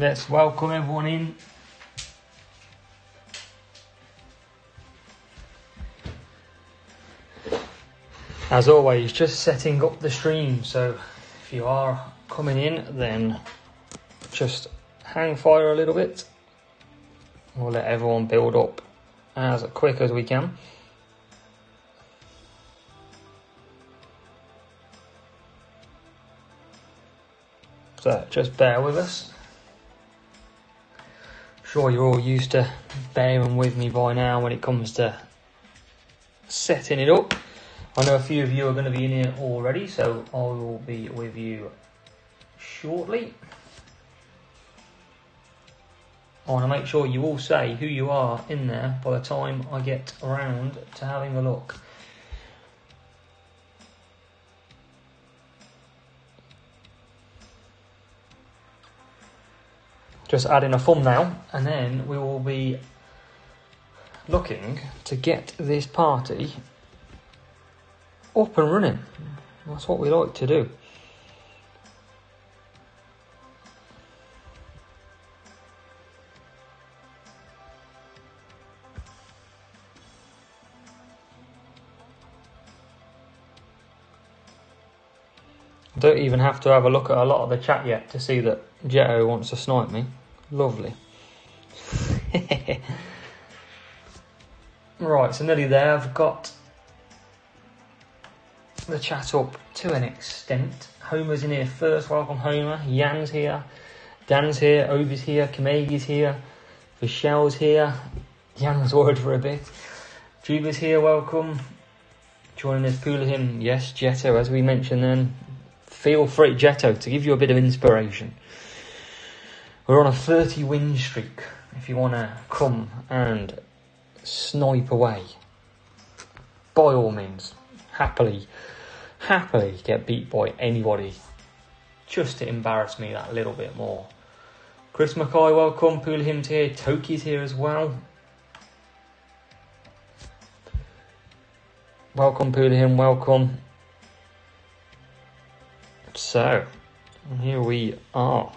let's welcome everyone in. As always, just setting up the stream, so if you are coming in, then just hang fire a little bit. We'll let everyone build up as quick as we can. So just bear with us. Sure, you're all used to bearing with me by now when it comes to setting it up. I know a few of you are going to be in here already, so I will be with you shortly. I want to make sure you all say who you are in there by the time I get around to having a look. Just adding a thumbnail, and then we will be looking to get this party up and running. That's what we like to do. I don't even have to have a look at a lot of the chat yet to see that Jetto wants to snipe me. Lovely. Right, so nearly there. I've got the chat up to an extent. Homer's in here first. Welcome, Homer. Jan's here. Dan's here. Obi's here. Kamegi's here. Michelle's here. Jan was worried for a bit. Juba's here. Welcome. Joining us, Poolahim. Yes, Jetto, as we mentioned then. Feel free, Jetto, to give you a bit of inspiration. We're on a 30 win streak. If you want to come and snipe away, by all means, happily get beat by anybody, just to embarrass me that little bit more. Chris Mackay, welcome. Poolahim's here. Toki's here as well. Welcome, Poolahim. Welcome. So, here we are.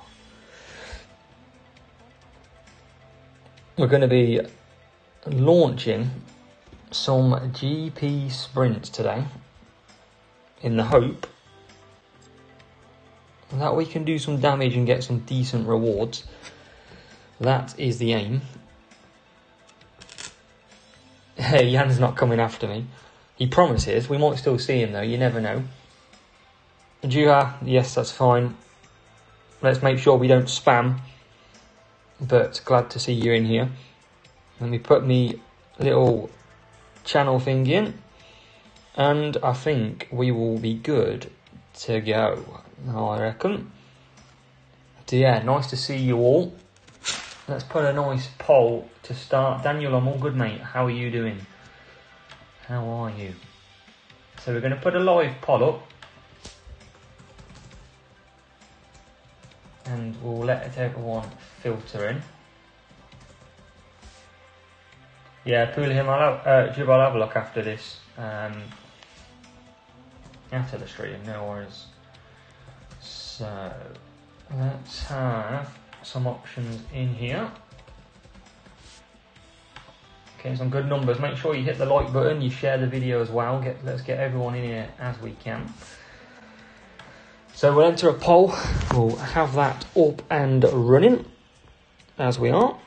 We're going to be launching some GP sprints today in the hope that we can do some damage and get some decent rewards. That is the aim. Hey, Jan's not coming after me. He promises. We might still see him though, you never know. Juha, yes, that's fine. Let's make sure we don't spam. But glad to see you in here. Let me put me little channel thing in. And I think we will be good to go, I reckon. So yeah, nice to see you all. Let's put a nice poll to start. Daniel, I'm all good, mate. How are you doing? How are you? So we're going to put a live poll up. And we'll let everyone filter in. Yeah, Poolahim, I'll have a look after this. After the stream, no worries. So, let's have some options in here. Okay, some good numbers. Make sure you hit the like button, you share the video as well. Let's get everyone in here as we can. So we'll enter a poll. We'll have that up and running as we are.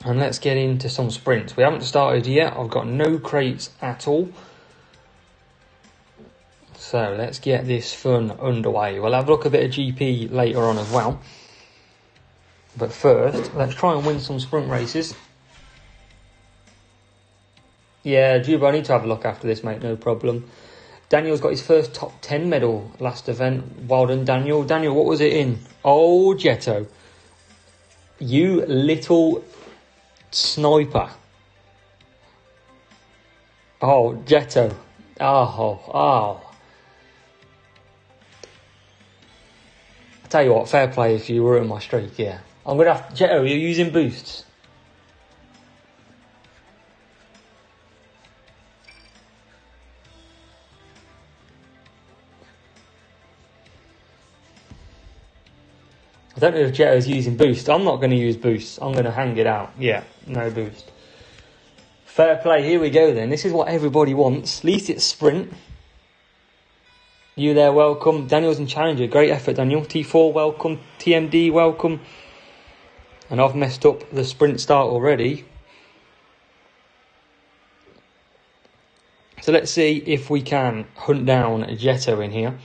And let's get into some sprints. We haven't started yet. I've got no crates at all. So let's get this fun underway. We'll have a look at a bit of GP later on as well. But first, let's try and win some sprint races. Yeah, Juba, I need to have a look after this, mate, no problem. Daniel's got his first top 10 medal last event. Well done, Daniel. Daniel, what was it in? Oh, Jetto. You little sniper. Oh, Jetto. Oh. I tell you what, fair play if you ruin my streak, yeah. I'm going to have... Jetto, you're using boosts. don't know if Jetto's using boost. I'm not going to use boost. I'm going to hang it out. Yeah, no boost. Fair play. Here we go then. This is what everybody wants. At least it's sprint. You there, welcome. Daniel's in Challenger. Great effort, Daniel. T4, welcome. TMD, welcome. And I've messed up the sprint start already. So let's see if we can hunt down Jetto in here.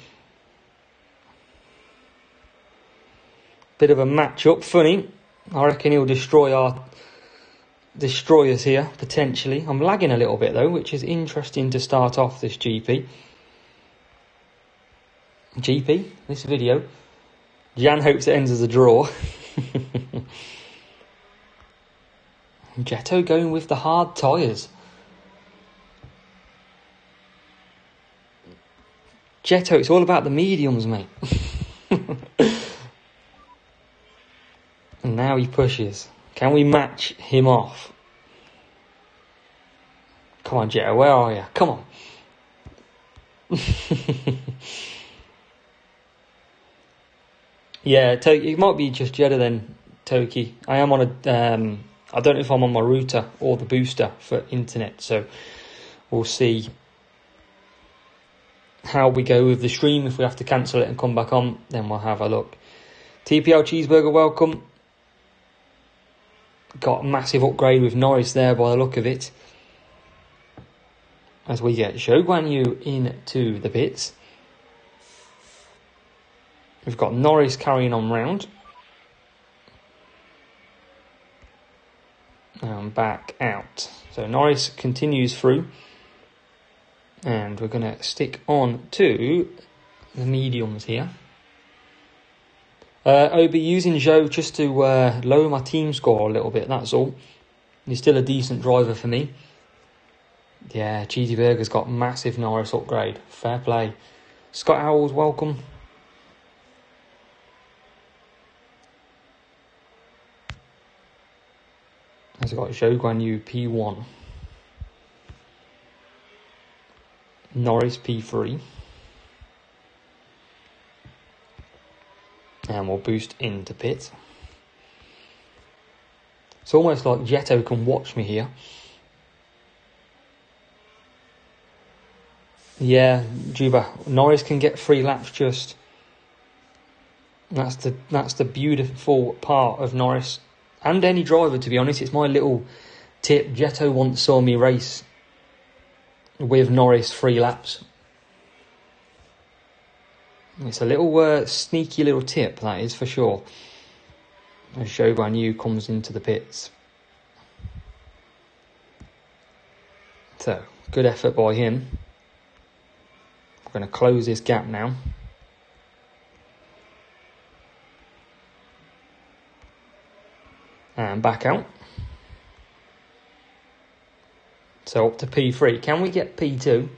Bit of a match-up. Funny. I reckon he'll destroy us here, potentially. I'm lagging a little bit, though, which is interesting to start off this GP. This video. Jan hopes it ends as a draw. Jetto going with the hard tyres. Jetto, it's all about the mediums, mate. And now he pushes. Can we match him off? Come on, Jetto, where are you? Come on. Yeah, it might be just Jeddah then, Toki. I am on a... I don't know if I'm on my router or the booster for internet, so we'll see how we go with the stream. If we have to cancel it and come back on, then we'll have a look. TPL Cheeseburger, welcome. Got a massive upgrade with Norris there by the look of it. As we get Zhou Guanyu into the pits. We've got Norris carrying on round. And back out. So Norris continues through. And we're going to stick on to the mediums here. I'll be using Zhou just to lower my team score a little bit, that's all. He's still a decent driver for me. Yeah, Cheesy Burger's got massive Norris upgrade. Fair play. Scott Owls, welcome. Has got Zhou Guanyu P1. Norris P3. And we'll boost into pit. It's almost like Jetto can watch me here. Yeah, Juba. Norris can get 3 laps just. That's the beautiful part of Norris. And any driver, to be honest. It's my little tip. Jetto once saw me race with Norris 3 laps. It's a little sneaky little tip, that is, for sure. As Zhou Guanyu comes into the pits. So, good effort by him. We're going to close this gap now. And back out. So up to P3. Can we get P2?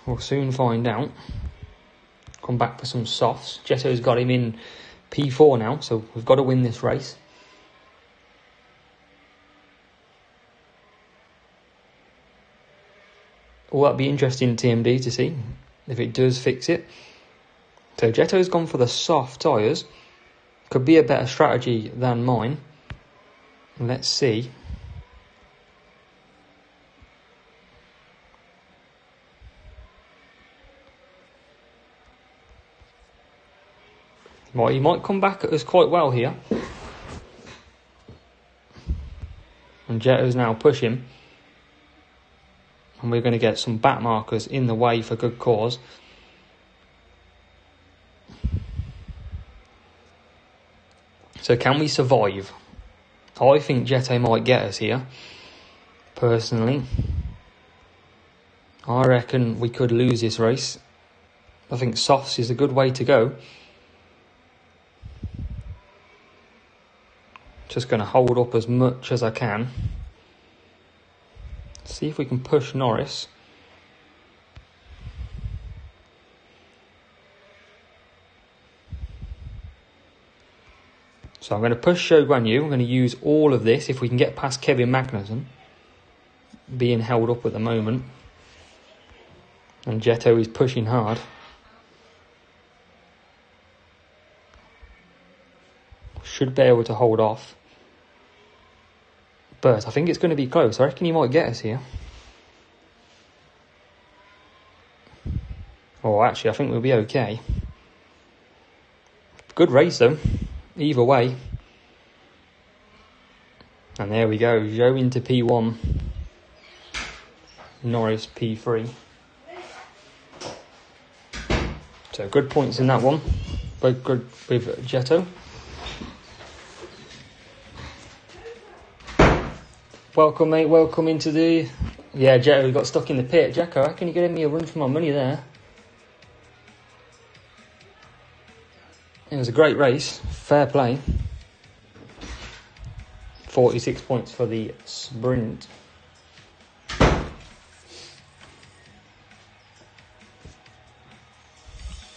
We'll soon find out. Come back for some softs. Jetto's got him in P4 now, so we've got to win this race. Well, that'd be interesting, TMD, to see if it does fix it. So Jetto's gone for the soft tyres. Could be a better strategy than mine. Let's see. Well, he might come back at us quite well here. And Jetto's now pushing. And we're going to get some back markers in the way for good cause. So can we survive? I think Jetto might get us here. Personally. I reckon we could lose this race. I think softs is a good way to go. Just going to hold up as much as I can. See if we can push Norris. So I'm going to push Zhou Guanyu. I'm going to use all of this if we can get past Kevin Magnussen. Being held up at the moment. And Jetto is pushing hard. should be able to hold off. But I think it's going to be close. I reckon he might get us here. Oh, actually, I think we'll be okay. Good race, though. Either way. And there we go. Joe into P1. Norris P3. So good points in that one. Both good with Jetto. Welcome, mate. Welcome into the... Yeah, Jetto got stuck in the pit. Jacko, I reckon you're giving me a run for my money there. It was a great race. Fair play. 46 points for the sprint.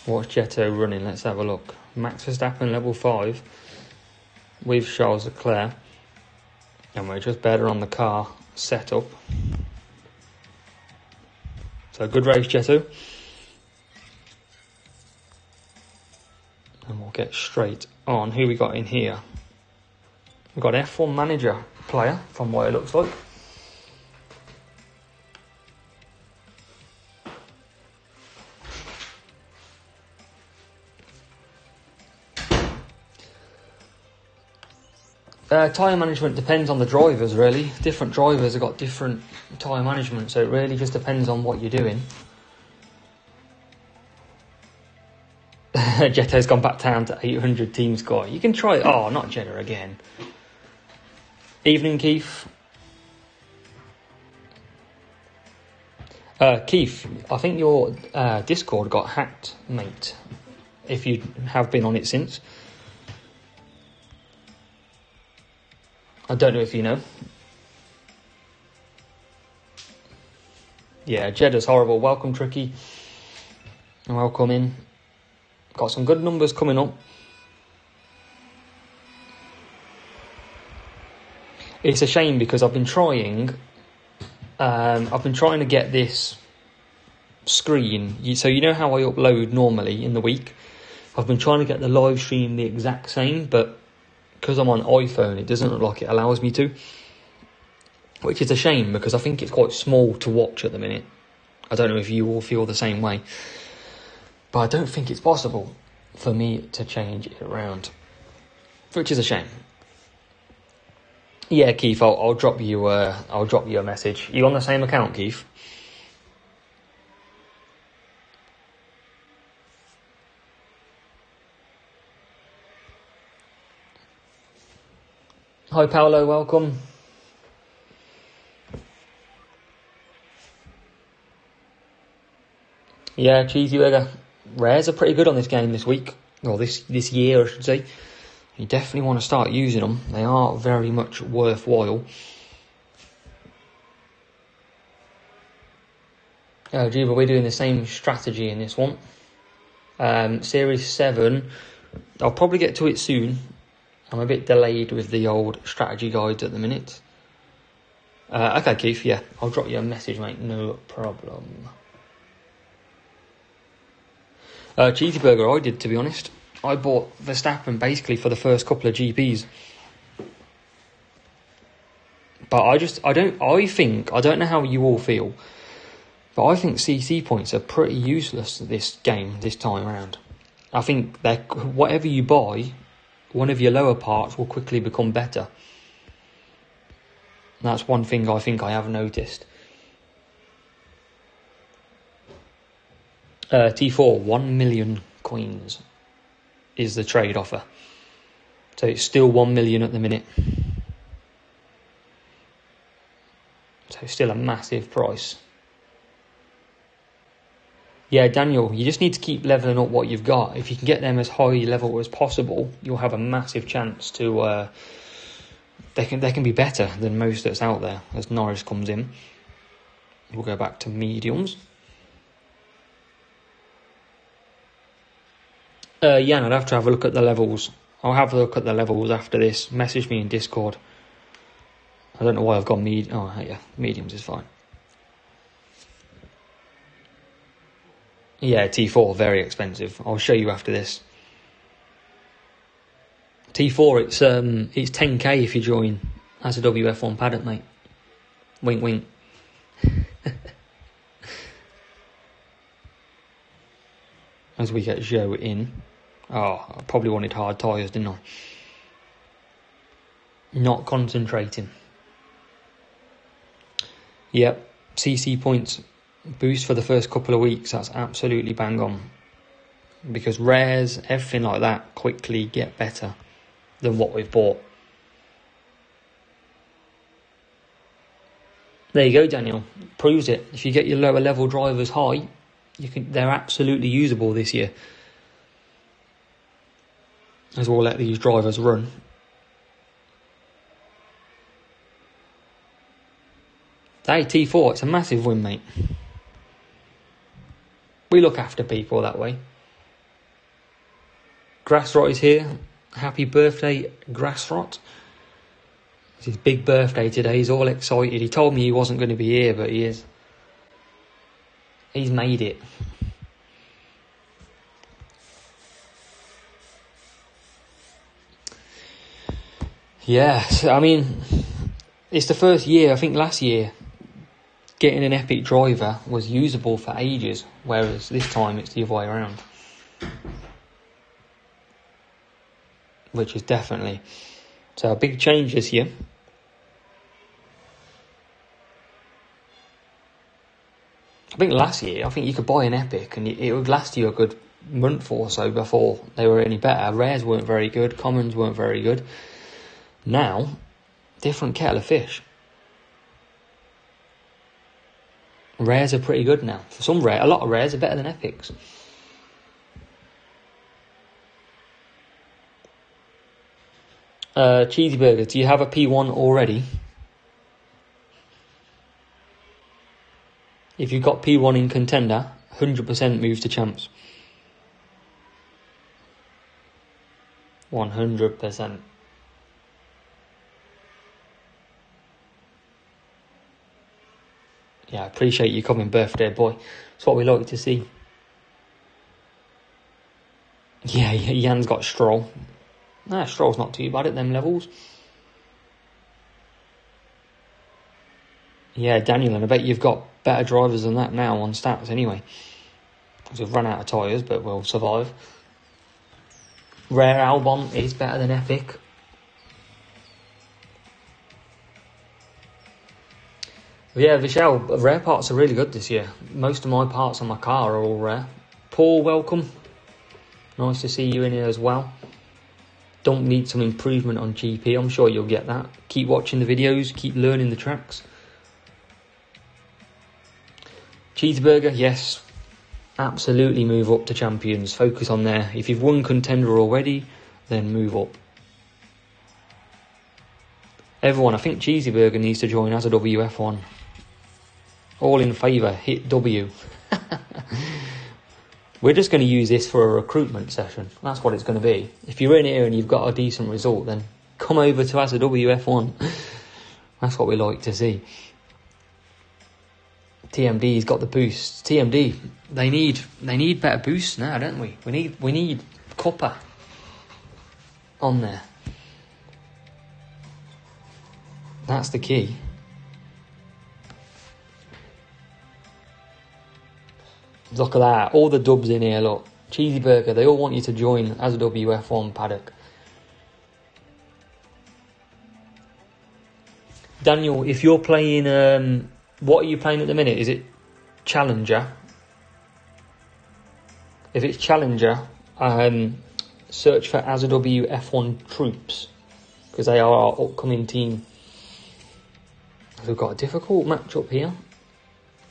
What's Jetto running? Let's have a look. Max Verstappen level 5 with Charles Leclerc. And we're just better on the car setup. So good race, Jetto. And we'll get straight on. Who we got in here? We've got F1 manager player, from what it looks like. Tyre management depends on the drivers, really. Different drivers have got different tyre management, so it really just depends on what you're doing. Jetto's gone back down to 800 team score. You can try it. Oh, not Jetta again. Evening, Keith. Keith, I think your Discord got hacked, mate. If you have been on it since. I don't know if you know. Yeah, Jeddah's horrible. Welcome, Tricky. Welcome in. Got some good numbers coming up. It's a shame because I've been trying to get this screen. So you know how I upload normally in the week? I've been trying to get the live stream the exact same, but because I'm on iPhone, it doesn't look like it allows me to. Which is a shame because I think it's quite small to watch at the minute. I don't know if you all feel the same way. But I don't think it's possible for me to change it around. Which is a shame. Yeah, Keith, I'll drop you a message. You on the same account, Keith? Hi, Paolo, welcome. Yeah, Cheesy Burger. Rares are pretty good on this game this week. Or this year, I should say. You definitely want to start using them. They are very much worthwhile. But we're doing the same strategy in this one. Series 7. I'll probably get to it soon. I'm a bit delayed with the old strategy guides at the minute. Okay, Keith, yeah. I'll drop you a message, mate. No problem. Cheesy Burger, I did, to be honest. I bought Verstappen basically for the first couple of GPs. But I don't know how you all feel, but I think CC points are pretty useless this game, this time around. I think that whatever you buy, one of your lower parts will quickly become better. That's one thing I think I have noticed. T4, 1 million coins is the trade offer. So it's still 1 million at the minute. So still a massive price. Yeah, Daniel, you just need to keep leveling up what you've got. If you can get them as high level as possible, you'll have a massive chance to... They can be better than most that's out there as Norris comes in. We'll go back to mediums. Yeah, I'd have to have a look at the levels. I'll have a look at the levels after this. Message me in Discord. I don't know why I've got Oh, yeah, mediums is fine. Yeah, T4, very expensive. I'll show you after this. T4, it's 10k if you join as a WF1 paddock, mate. Wink, wink. As we get Joe in. Oh, I probably wanted hard tyres, didn't I? Not concentrating. Yep, CC points boost for the first couple of weeks. That's absolutely bang on. Because rares, everything like that, quickly get better than what we've bought. There you go, Daniel. Proves it. If you get your lower level drivers high, they're absolutely usable this year. As we'll let these drivers run. Hey, T4, it's a massive win, mate. We look after people that way. Grassrot is here. Happy birthday, Grassrot. It's his big birthday today. He's all excited. He told me he wasn't going to be here, but he is. He's made it. Yeah, I mean, it's the first year, I think last year, getting an epic driver was usable for ages, whereas this time it's the other way around. Which is definitely... So a big change this year. I think last year, I think you could buy an epic and it would last you a good month or so before they were any better. Rares weren't very good, commons weren't very good. Now, different kettle of fish. Rares are pretty good now. For some a lot of rares are better than epics. Cheesy Burger, do you have a P1 already? If you've got P1 in contender, 100% moves to champs. 100%. Yeah, I appreciate you coming, birthday boy. It's what we like to see. Yeah, Jan's got Stroll. Nah, Stroll's not too bad at them levels. Yeah, Daniel, and I bet you've got better drivers than that now on stats anyway. Because we've run out of tyres, but we'll survive. Rare Albon is better than Epic. Yeah, Vishal, rare parts are really good this year. Most of my parts on my car are all rare. Paul, welcome. Nice to see you in here as well. Don't need some improvement on GP. I'm sure you'll get that. Keep watching the videos. Keep learning the tracks. Cheeseburger, yes. Absolutely move up to champions. Focus on there. If you've won contender already, then move up. Everyone, I think Cheeseburger needs to join as a WF1. All in favour, hit W. We're just going to use this for a recruitment session. That's what it's going to be. If you're in here and you've got a decent result, then come over to as a WF1. That's what we like to see. TMD's got the boosts. TMD, they need better boosts now, don't we? We need copper on there. That's the key. Look at that. All the dubs in here, look. Cheesy Burger, they all want you to join as a WF1 paddock. Daniel, if you're playing... what are you playing at the minute? Is it Challenger? If it's Challenger, search for as a WF1 Troops. Because they are our upcoming team. We've got a difficult matchup here.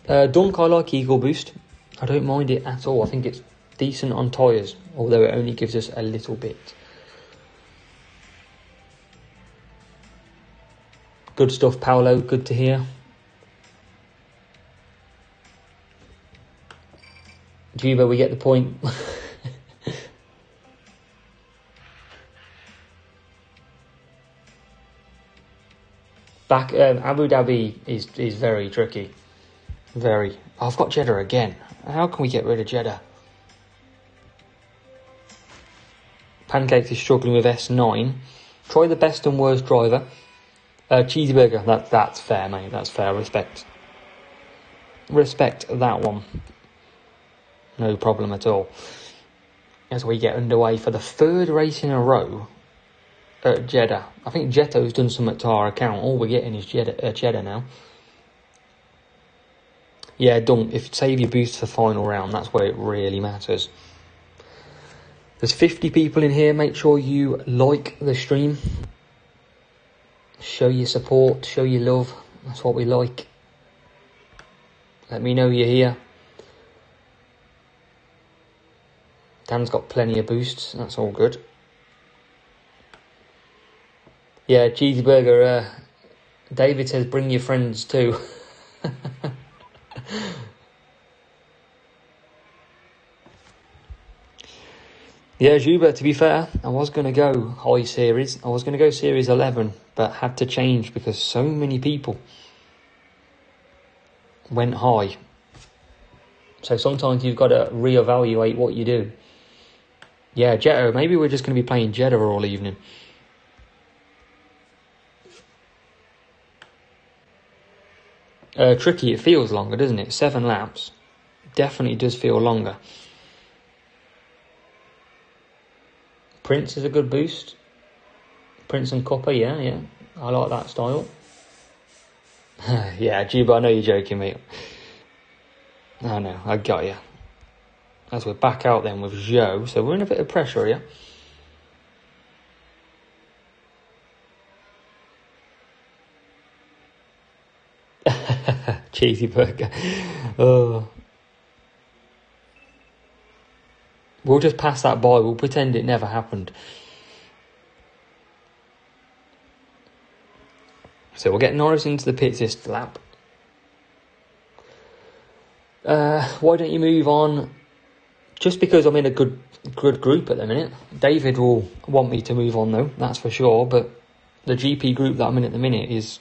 Dunk, I like Eagle Boost. I don't mind it at all. I think it's decent on tyres, although it only gives us a little bit. Good stuff, Paolo. Good to hear. Juba, we get the point. Back, Abu Dhabi is very tricky. Very. Oh, I've got Jeddah again. How can we get rid of Jeddah? Pancakes is struggling with S9. Try the best and worst driver. Cheeseburger, that's fair, mate. That's fair. Respect that one. No problem at all. As we get underway for the third race in a row at Jeddah. I think Jetto's done something to our account. All we're getting is Jeddah now. Yeah, don't. If save your boost for final round, that's where it really matters. There's 50 people in here. Make sure you like the stream. Show your support, show your love. That's what we like. Let me know you're here. Dan's got plenty of boosts. That's all good. Yeah, cheeseburger. David says bring your friends too. Yeah, Juba, to be fair, I was going to go high series. I was going to go series 11, but had to change because so many people went high. So sometimes you've got to reevaluate what you do. Yeah, Jetto. Maybe we're just going to be playing Jeddah all evening. Tricky, it feels longer, doesn't it? 7 laps. Definitely does feel longer. Prince is a good boost. Prince and Copper, yeah. I like that style. Yeah, Juba, I know you're joking, mate. I know, I got you. As we're back out then with Joe, so we're in a bit of pressure here. Cheesy burger. Oh. We'll just pass that by. We'll pretend it never happened. So we'll get Norris into the pits this lap. Why don't you move on? Just because I'm in a good group at the minute. David will want me to move on though, that's for sure. But the GP group that I'm in at the minute is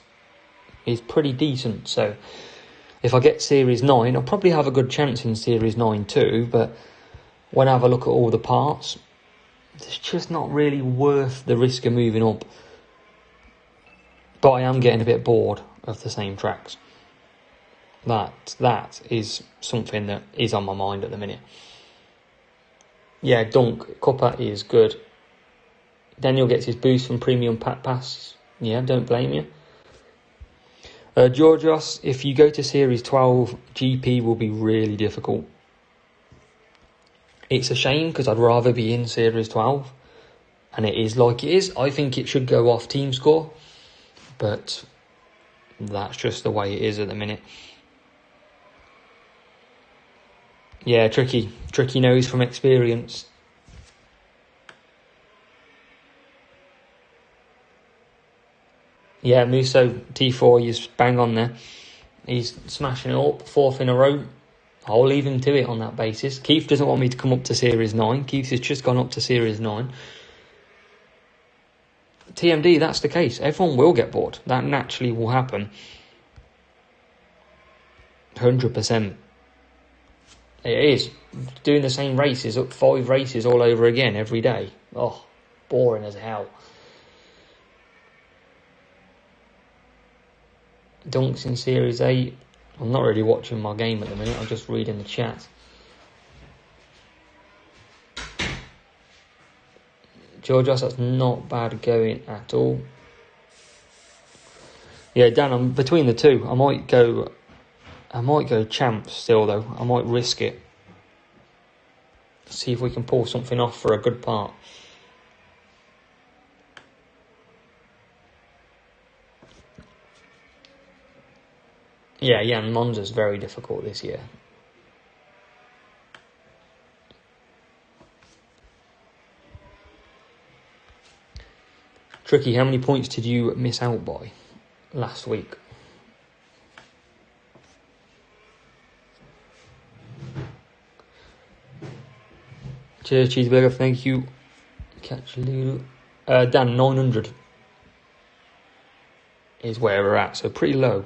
pretty decent. So if I get Series 9, I'll probably have a good chance in Series 9 too. But when I have a look at all the parts, it's just not really worth the risk of moving up. But I am getting a bit bored of the same tracks. That is something that is on my mind at the minute. Yeah, Dunk, Cuppa is good. Daniel gets his boost from Premium Pass. Yeah, don't blame you. Georgios, if you go to Series 12, GP will be really difficult. It's a shame because I'd rather be in Series 12. And it is like it is. I think it should go off team score. But that's just the way it is at the minute. Yeah, tricky knows from experience. Yeah, Musso T4, he's bang on there. He's smashing it up, 4th in a row. I'll leave him to it on that basis. Keith doesn't want me to come up to Series 9. Keith has just gone up to Series 9. TMD, that's the case. Everyone will get bored. That naturally will happen. 100%. It is. Doing the same races, up 5 races all over again every day. Oh, boring as hell. Dunks in Series 8. I'm not really watching my game at the minute. I'm just reading the chat. Georgios, that's not bad going at all. Yeah, Dan, I'm between the two. I might go champ still though. I might risk it. See if we can pull something off for a good part. Yeah, and Monza's very difficult this year. Tricky, how many points did you miss out by last week? Cheers, Cheeseburger, thank you. Catch Lulu. Dan, 900 is where we're at, so pretty low.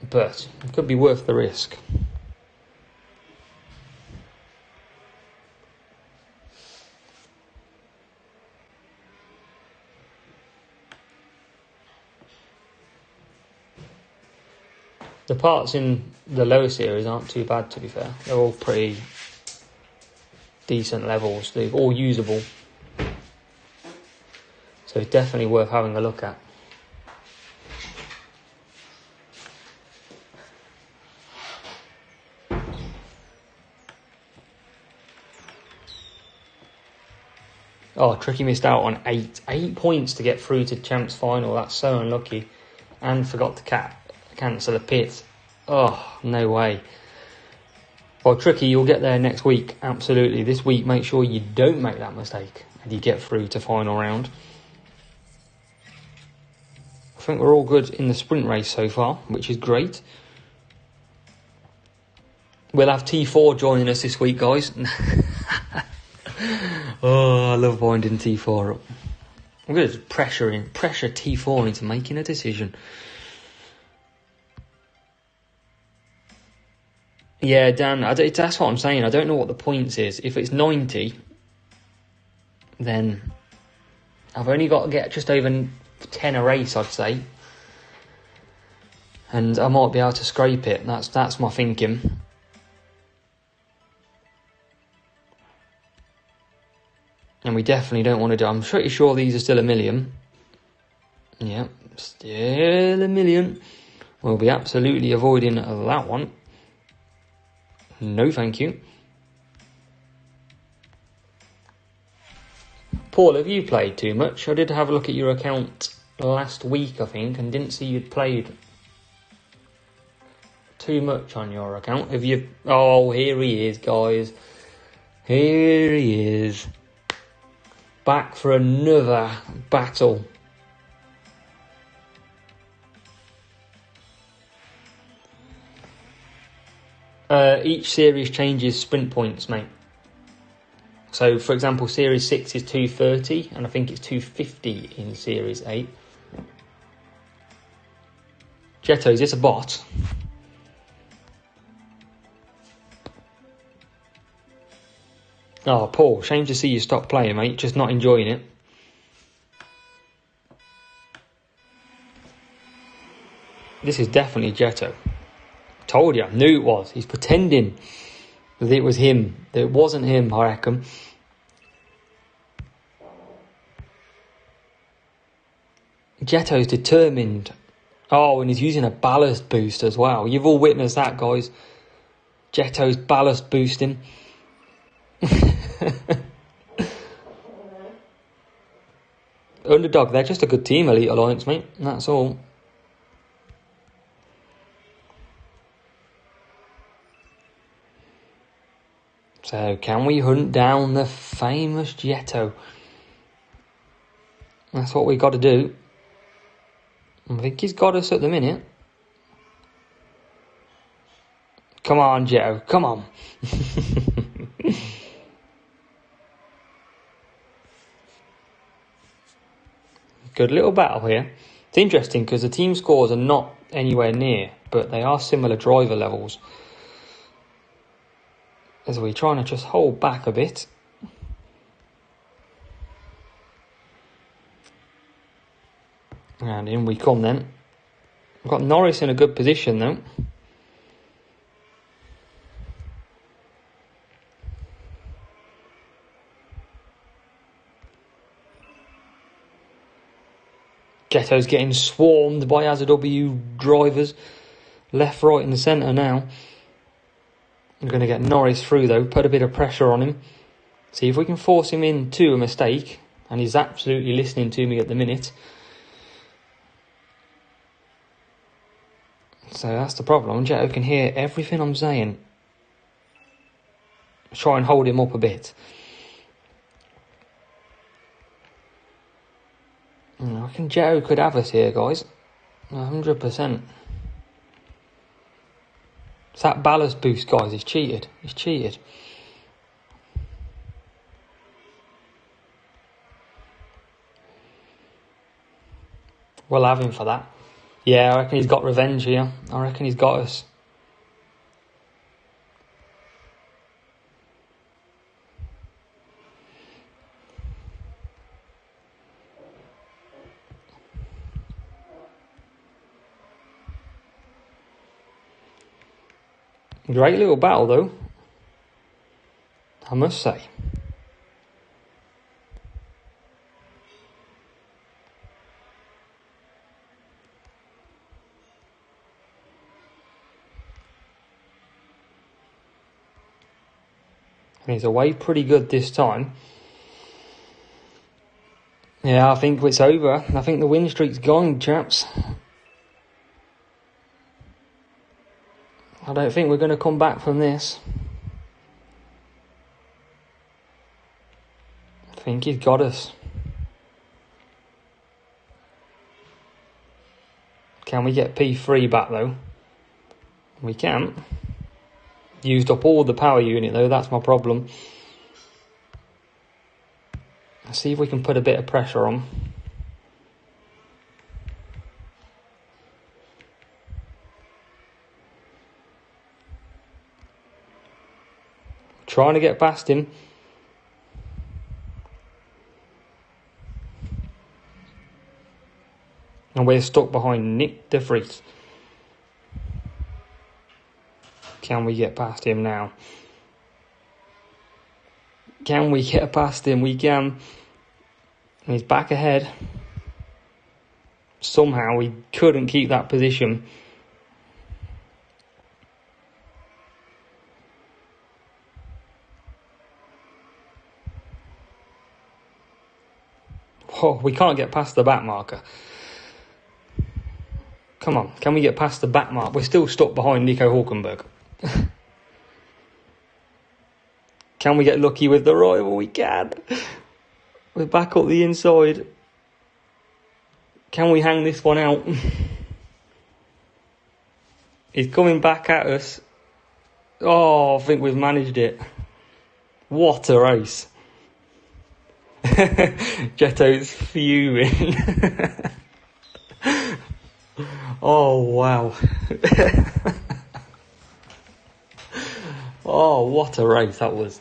But it could be worth the risk. The parts in the lower series aren't too bad, to be fair. They're all pretty decent levels. They're all usable. So it's definitely worth having a look at. Oh, Tricky missed out on 8 points to get through to Champs Final. That's so unlucky. And forgot to cancel a pit. Oh, no way. Well, Tricky, you'll get there next week. Absolutely. This week, make sure you don't make that mistake and you get through to final round. I think we're all good in the sprint race so far, which is great. We'll have T4 joining us this week, guys. Oh, I love winding T4 up. I'm going to pressure T4 into making a decision. Yeah, Dan, that's what I'm saying. I don't know what the points is. If it's 90, then I've only got to get just over 10 a race, I'd say. And I might be able to scrape it. That's my thinking. And we definitely don't want to do... I'm pretty sure these are still a million. Yeah, still a million. We'll be absolutely avoiding that one. No, thank you. Paul, have you played too much? I did have a look at your account last week, I think, and didn't see you'd played too much on your account. Have you... Oh, here he is, guys. Here he is. Back for another battle. Each series changes sprint points, mate. So, for example, Series 6 is 230, and I think it's 250 in Series 8. Jetto, is this a bot? Oh, Paul, shame to see you stop playing, mate. Just not enjoying it. This is definitely Jetto. Told you, knew it was. He's pretending that it was him. That it wasn't him, I reckon. Jetto's determined. Oh, and he's using a ballast boost as well. You've all witnessed that, guys. Jetto's ballast boosting. Underdog, they're just a good team, Elite Alliance, mate. And that's all. So, can we hunt down the famous Jetto? That's what we got to do. I think he's got us at the minute. Come on, Jetto. Come on. Good little battle here. It's interesting because the team scores are not anywhere near, but they are similar driver levels. As we're trying to just hold back a bit. And in we come then. We've got Norris in a good position though. Jetto's getting swarmed by AZW drivers. Left, right and centre now. I'm going to get Norris through though. Put a bit of pressure on him. See if we can force him into a mistake. And he's absolutely listening to me at the minute. So that's the problem. Jetto can hear everything I'm saying. Try and hold him up a bit. I reckon Jetto could have us here, guys. 100%. It's that ballast boost, guys. He's cheated. He's cheated. We'll have him for that. Yeah, I reckon he's got revenge here. I reckon he's got us. Great little battle, though, I must say. And he's away pretty good this time. Yeah, I think it's over. I think the win streak's gone, chaps. I don't think we're going to come back from this. I think he's got us. Can we get P3 back, though? We can. Used up all the power unit, though. That's my problem. Let's see if we can put a bit of pressure on. Trying to get past him. And we're stuck behind Nick de Vries. Can we get past him now? Can we get past him? We can. He's back ahead. Somehow we couldn't keep that position. Oh, we can't get past the back marker. Come on, can we get past the back mark? We're still stuck behind Nico Hulkenberg. Can we get lucky with the rival? We can. We're back up the inside. Can we hang this one out? He's coming back at us. Oh, I think we've managed it. What a race. Jetto's fuming. Oh, wow. Oh, what a race that was.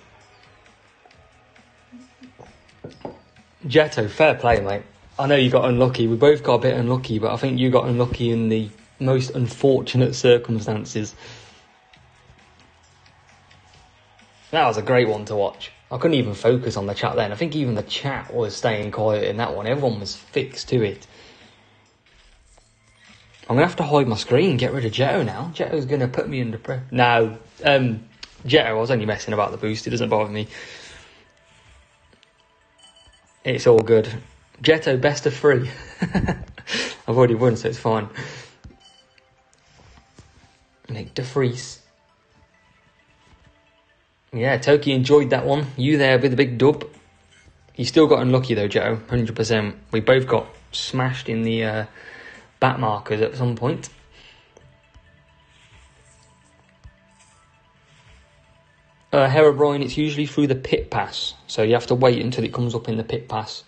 Jetto, fair play, mate. I know you got unlucky. We both got a bit unlucky, but I think you got unlucky in the most unfortunate circumstances. That was a great one to watch. I couldn't even focus on the chat then. I think even the chat was staying quiet in that one. Everyone was fixed to it. I'm going to have to hide my screen, get rid of Jetto now. Jetto's going to put me under pressure. No, Jetto, I was only messing about the boost. It doesn't bother me. It's all good. Jetto, best of 3. I've already won, so it's fine. Nick de Vries. Yeah, Toki enjoyed that one. You there with the big dub. You still got unlucky though, Jetto. 100%. We both got smashed in the back markers at some point. Herobrine, it's usually through the pit pass. So you have to wait until it comes up in the pit pass.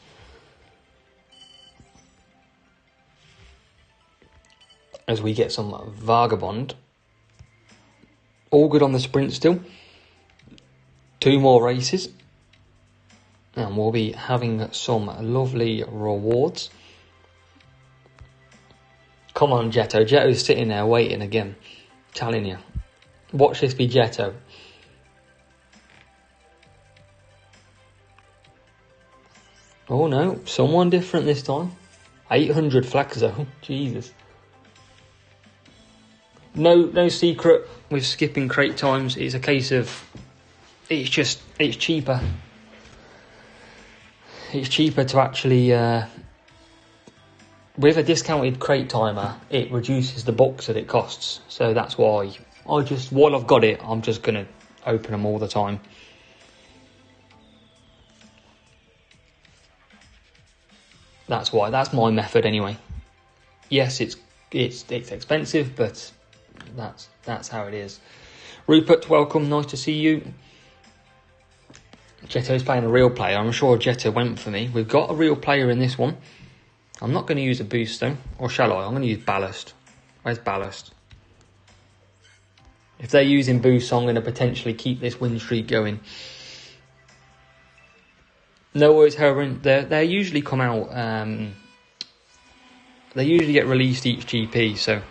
As we get some Vagabond. All good on the sprint still. 2 more races. And we'll be having some lovely rewards. Come on, Jetto. Jetto's sitting there waiting again. Telling you. Watch this be Jetto. Oh no, someone different this time. 800 Flexo. Jesus. No secret with skipping crate times. It's a case of it's cheaper. It's cheaper to actually with a discounted crate timer, it reduces the bucks that it costs. So that's why while I've got it, I'm just gonna open them all the time. That's why. That's my method anyway. Yes, it's expensive, but that's how it is. Rupert, welcome. Nice to see you. Jetto's playing a real player. I'm sure Jetto went for me. We've got a real player in this one. I'm not going to use a boost though, or shall I? I'm going to use ballast. Where's ballast? If they're using boost, I'm going to potentially keep this win streak going. No worries, Heron. They usually come out. They usually get released each GP. So,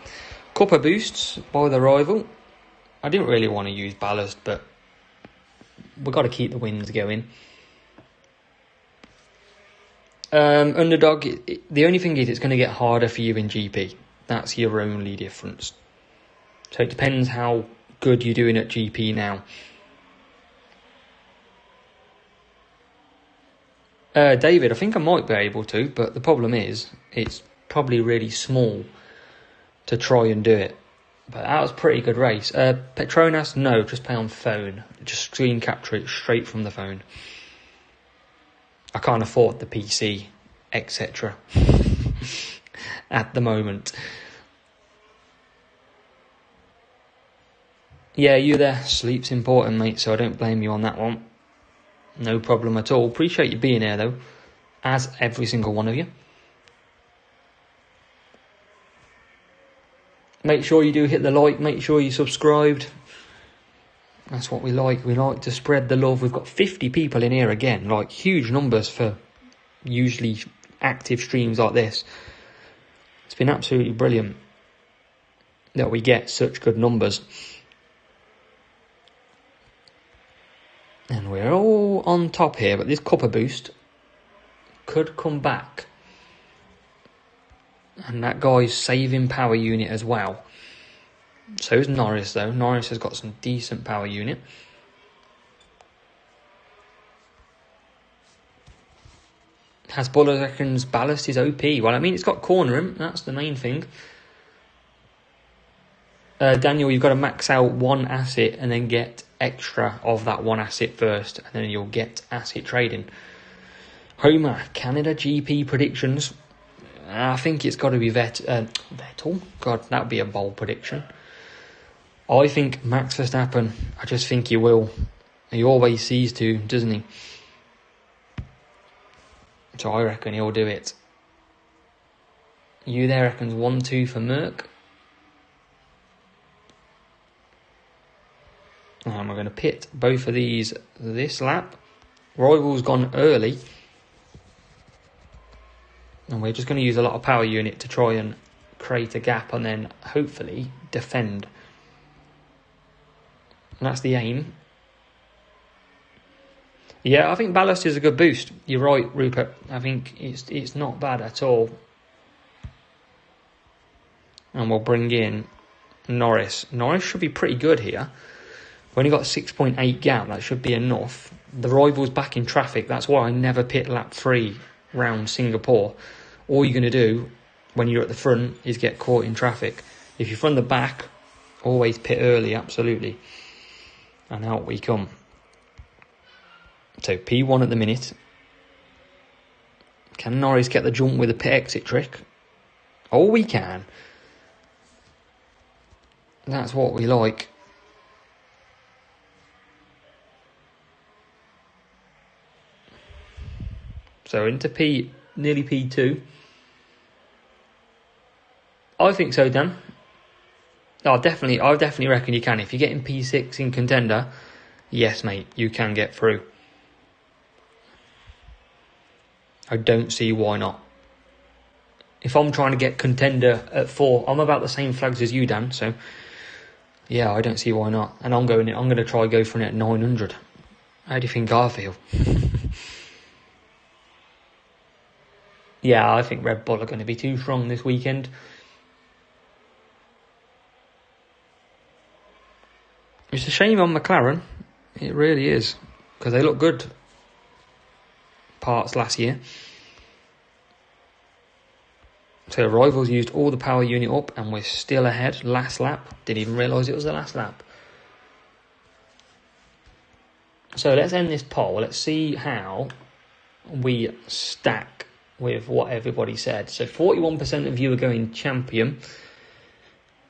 couple of boosts by the rival. I didn't really want to use ballast, but we've got to keep the winds going. Underdog, the only thing is it's going to get harder for you in GP. That's your only difference. So it depends how good you're doing at GP now. David, I think I might be able to, but the problem is it's probably really small to try and do it. But that was a pretty good race. Petronas, no, just play on phone. Just screen capture it straight from the phone. I can't afford the PC, etc. at the moment. Yeah, you there. Sleep's important, mate, so I don't blame you on that one. No problem at all. Appreciate you being here, though, as every single one of you. Make sure you do hit the like. Make sure you subscribed. That's what we like. We like to spread the love. We've got 50 people in here again. Like, huge numbers for usually active streams like this. It's been absolutely brilliant that we get such good numbers. And we're all on top here, but this cuppa boost could come back. And that guy's saving power unit as well. So is Norris, though. Norris has got some decent power unit. Hasbulla reckons ballast is OP. Well, I mean, it's got cornering. That's the main thing. Daniel, you've got to max out one asset and then get extra of that one asset first, and then you'll get asset trading. Homer, Canada GP predictions. I think it's got to be Vettel. God, that would be a bold prediction. I think Max Verstappen. I just think he will. He always sees to, doesn't he? So I reckon he'll do it. You there reckons 1-2 for Merck. And we're going to pit both of these this lap. Rival's gone early. And we're just going to use a lot of power unit to try and create a gap and then hopefully defend. And that's the aim. Yeah, I think ballast is a good boost. You're right, Rupert. I think it's not bad at all. And we'll bring in Norris. Norris should be pretty good here. We've only got 6.8 gap. That should be enough. The rival's back in traffic. That's why I never pit lap 3 round Singapore. All you're going to do when you're at the front is get caught in traffic. If you're from the back, always pit early, absolutely. And out we come. So P1 at the minute. Can Norris get the jump with a pit exit trick? Oh, we can. That's what we like. So into P, nearly P2. I think so, Dan. I definitely reckon you can. If you're getting P6 in contender, yes, mate, you can get through. I don't see why not. If I'm trying to get contender at 4, I'm about the same flags as you, Dan. So, yeah, I don't see why not. And I'm going to try go for it at 900. How do you think I feel? Yeah, I think Red Bull are going to be too strong this weekend. It's a shame on McLaren. It really is. Because they look good parts last year. So Rivals used all the power unit up and we're still ahead. Last lap. Didn't even realise it was the last lap. So let's end this poll. Let's see how we stack with what everybody said. So 41% of you are going champion.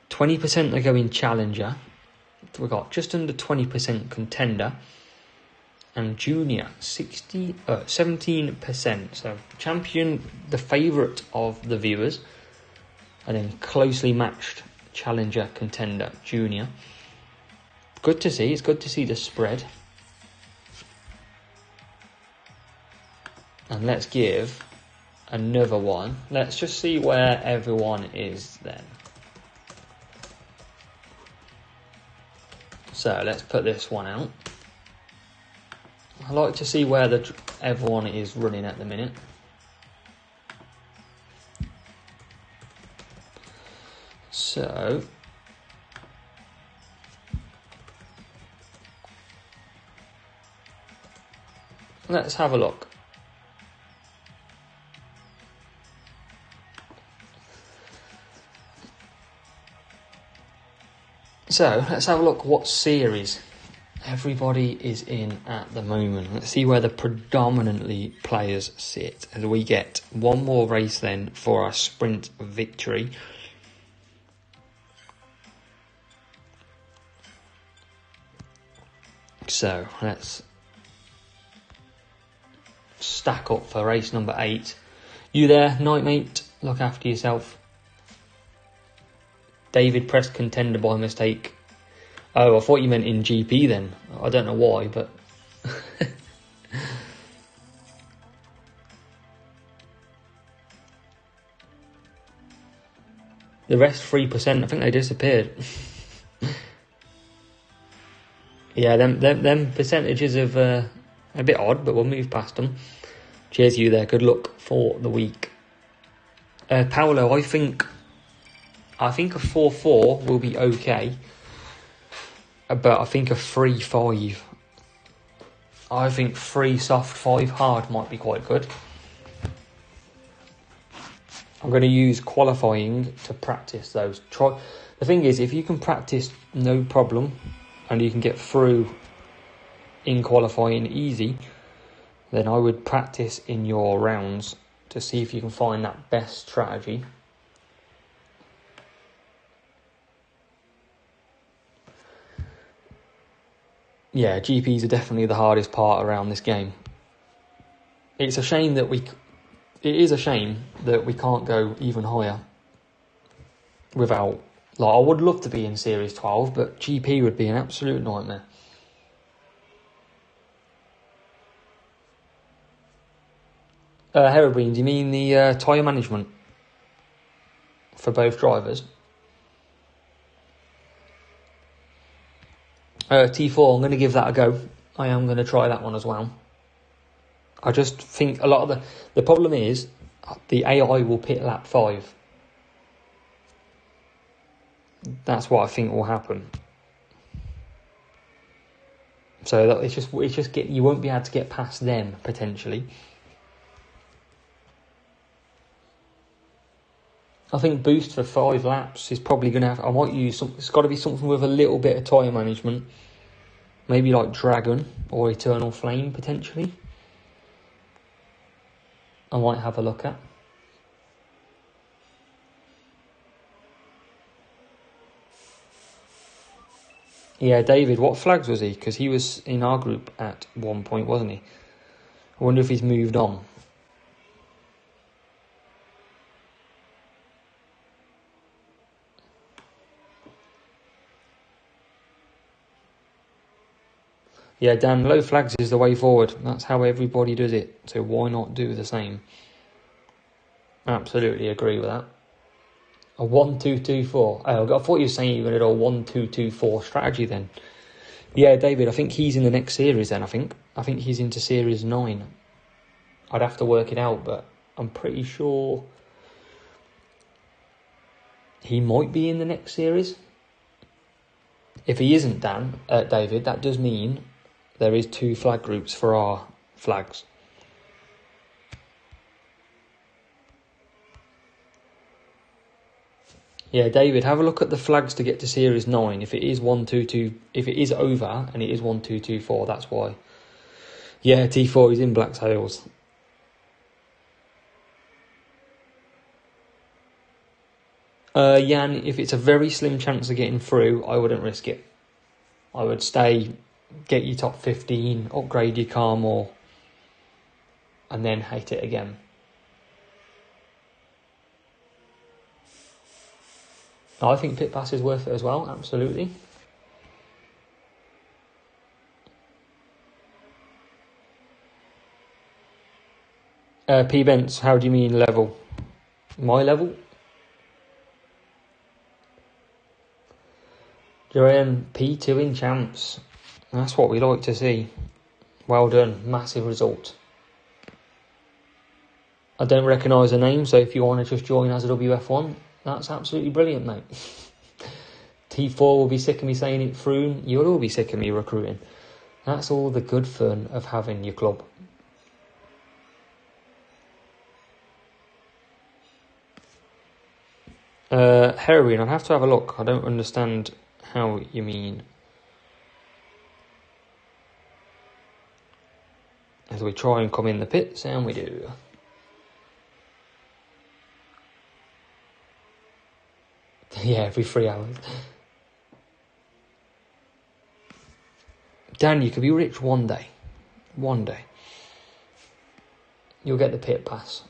20% are going challenger. We've got just under 20% contender. And junior, 17%. So champion, the favourite of the viewers. And then closely matched challenger, contender, junior. Good to see. It's good to see the spread. And let's give another one. Let's just see where everyone is then. So let's put this one out. I like to see where everyone is running at the minute. So let's have a look. So let's have a look what series everybody is in at the moment. Let's see where the predominantly players sit as we get one more race then for our sprint victory. So let's stack up for race number 8. You there, night mate? Look after yourself. David pressed contender by mistake. Oh, I thought you meant in GP then. I don't know why, but... The rest 3%, I think they disappeared. Yeah, them percentages of a bit odd, but we'll move past them. Cheers you there, good luck for the week. Paolo, I think a 4-4 will be okay. But I think a 3-5. I think 3 soft, 5 hard might be quite good. I'm going to use qualifying to practice those. The thing is, if you can practice no problem and you can get through in qualifying easy, then I would practice in your rounds to see if you can find that best strategy. Yeah, GPs are definitely the hardest part around this game. It's a shame that it is a shame that we can't go even higher without, I would love to be in Series 12, but GP would be an absolute nightmare. Herobrine, do you mean the tyre management for both drivers? T4, I'm going to give that a go. I am going to try that one as well. I just think a lot of the problem is the AI will pit lap 5. That's what I think will happen. So that it's just you won't be able to get past them potentially. I think boost for 5 laps is probably going to have... I might use it's got to be something with a little bit of tyre management. Maybe like Dragon or Eternal Flame, potentially. I might have a look at. Yeah, David, what flags was he? Because he was in our group at one point, wasn't he? I wonder if he's moved on. Yeah, Dan, low flags is the way forward. That's how everybody does it. So why not do the same? Absolutely agree with that. A 1-2-2-4. Oh, I thought you were saying you were going to do a 1-2-2-4 strategy then. Yeah, David, I think he's in the next series then, I think he's into Series 9. I'd have to work it out, but I'm pretty sure he might be in the next series. If he isn't, David, that does mean there is 2 flag groups for our flags. Yeah, David, have a look at the flags to get to Series 9. If it is 1-2-2, if it is over and it is 1-2-2-4, that's why. Yeah, T4 is in Black Sails. Jan, if it's a very slim chance of getting through, I wouldn't risk it. I would stay, get your top 15, upgrade your car more, and then hate it again. I think pit pass is worth it as well, absolutely. P-Bents, how do you mean level? My level? Joanne, P2 in champs. That's what we like to see. Well done. Massive result. I don't recognise the name, so if you want to just join as a WF1, that's absolutely brilliant, mate. T4 will be sick of me saying it through. You'll all be sick of me recruiting. That's all the good fun of having your club. Heroin, I'll have to have a look. I don't understand how you mean. As we try and come in the pits, and we do. Yeah, every 3 hours. Dan, you could be rich one day. One day. You'll get the pit pass.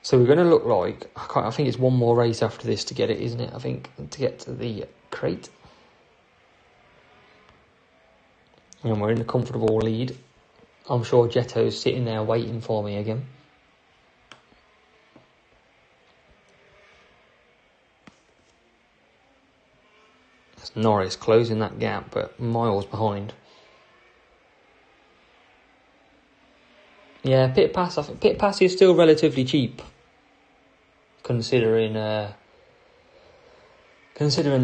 So we're going to look like... I think it's one more race after this to get it, isn't it? I think, to get to the crate. And we're in a comfortable lead. I'm sure Jetto's sitting there waiting for me again. That's Norris closing that gap, but miles behind. Yeah, pit pass. I think pit pass is still relatively cheap, considering the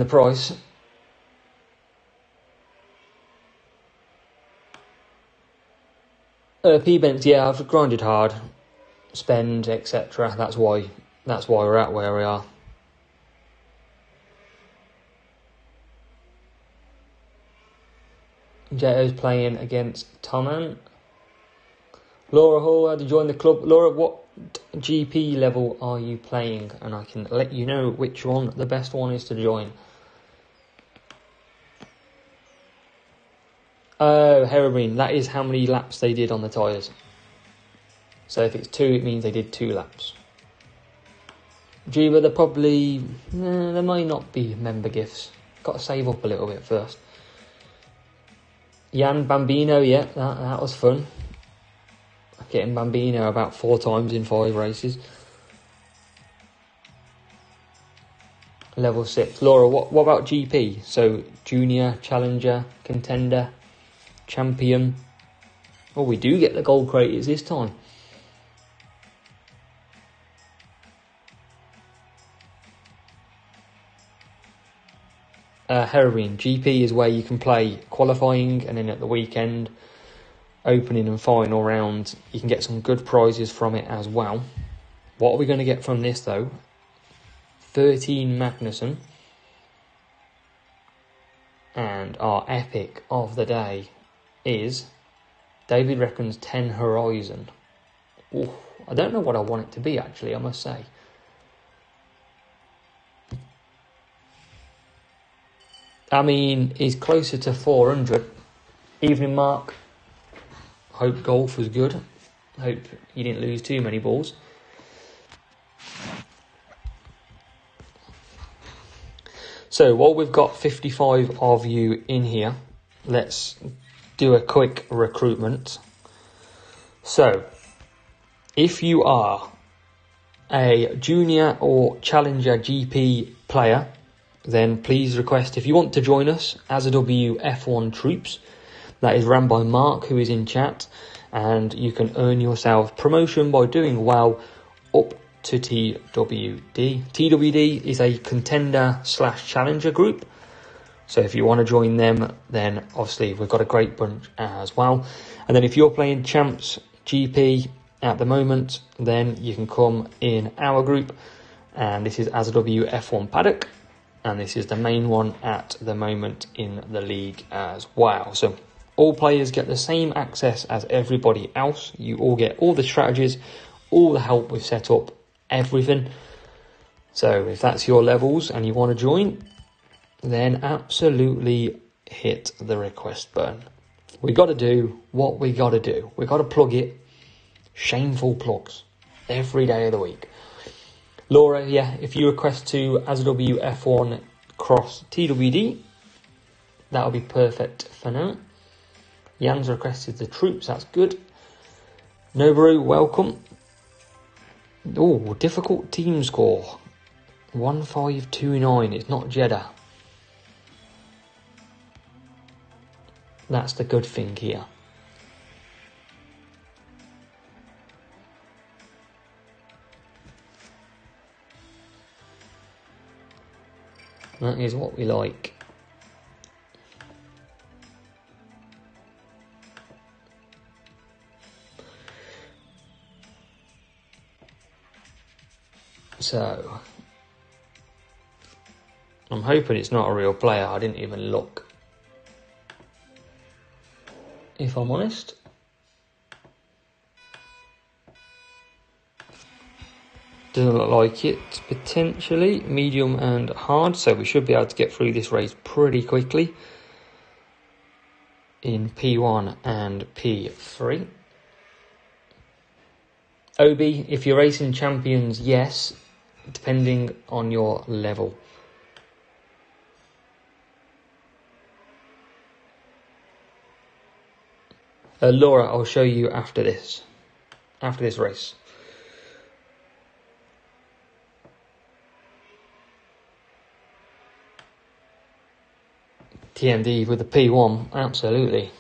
price. P-Benz, yeah, I've grinded hard, spend, etc. That's why we're at where we are. Jetto's playing against Toman. Laura Hall had to join the club. Laura, what GP level are you playing? And I can let you know which one the best one is to join. Oh, Heroin, that is how many laps they did on the tyres. So if it's 2, it means they did 2 laps. Juba, there might not be member gifts. Got to save up a little bit first. Jan Bambino, yeah, that was fun. Getting Bambino about 4 times in 5 races. Level 6. Laura, what about GP? So, Junior, Challenger, Contender, Champion. Oh, we do get the gold craters this time. Heroin. GP is where you can play qualifying, and then at the weekend, opening and final round, you can get some good prizes from it as well. What are we going to get from this though? 13 Magnussen. And our epic of the day is David reckons 10 Horizon. Ooh, I don't know what I want it to be actually, I must say. I mean, he's closer to 400. Evening, Mark. Hope golf was good. Hope you didn't lose too many balls. So, while we've got 55 of you in here, let's do a quick recruitment. So, if you are a junior or challenger GP player, then please request, if you want to join us as a WF1 Troops, that is run by Mark, who is in chat, and you can earn yourself promotion by doing well up to TWD. TWD is a contender/challenger group, so if you want to join them, then obviously we've got a great bunch as well. And then if you're playing Champs GP at the moment, then you can come in our group, and this is as a WF1 Paddock, and this is the main one at the moment in the league as well. So all players get the same access as everybody else. You all get all the strategies, all the help we've set up, everything. So if that's your levels and you want to join, then absolutely hit the request button. We got to do what we got to do. We got to plug it. Shameful plugs every day of the week. Laura, yeah, if you request to as a WF1 cross TWD, that'll be perfect for now. Jan's requested the Troops, that's good. Nobaru, welcome. Oh, difficult team score. 1529. It's not Jeddah. That's the good thing here. That is what we like. So, I'm hoping it's not a real player. I didn't even look, if I'm honest. Doesn't look like it. Potentially medium and hard, so we should be able to get through this race pretty quickly in P1 and P3. OB, if you're racing champions, yes, depending on your level. Laura, I'll show you after this race. TMD with the P1, absolutely.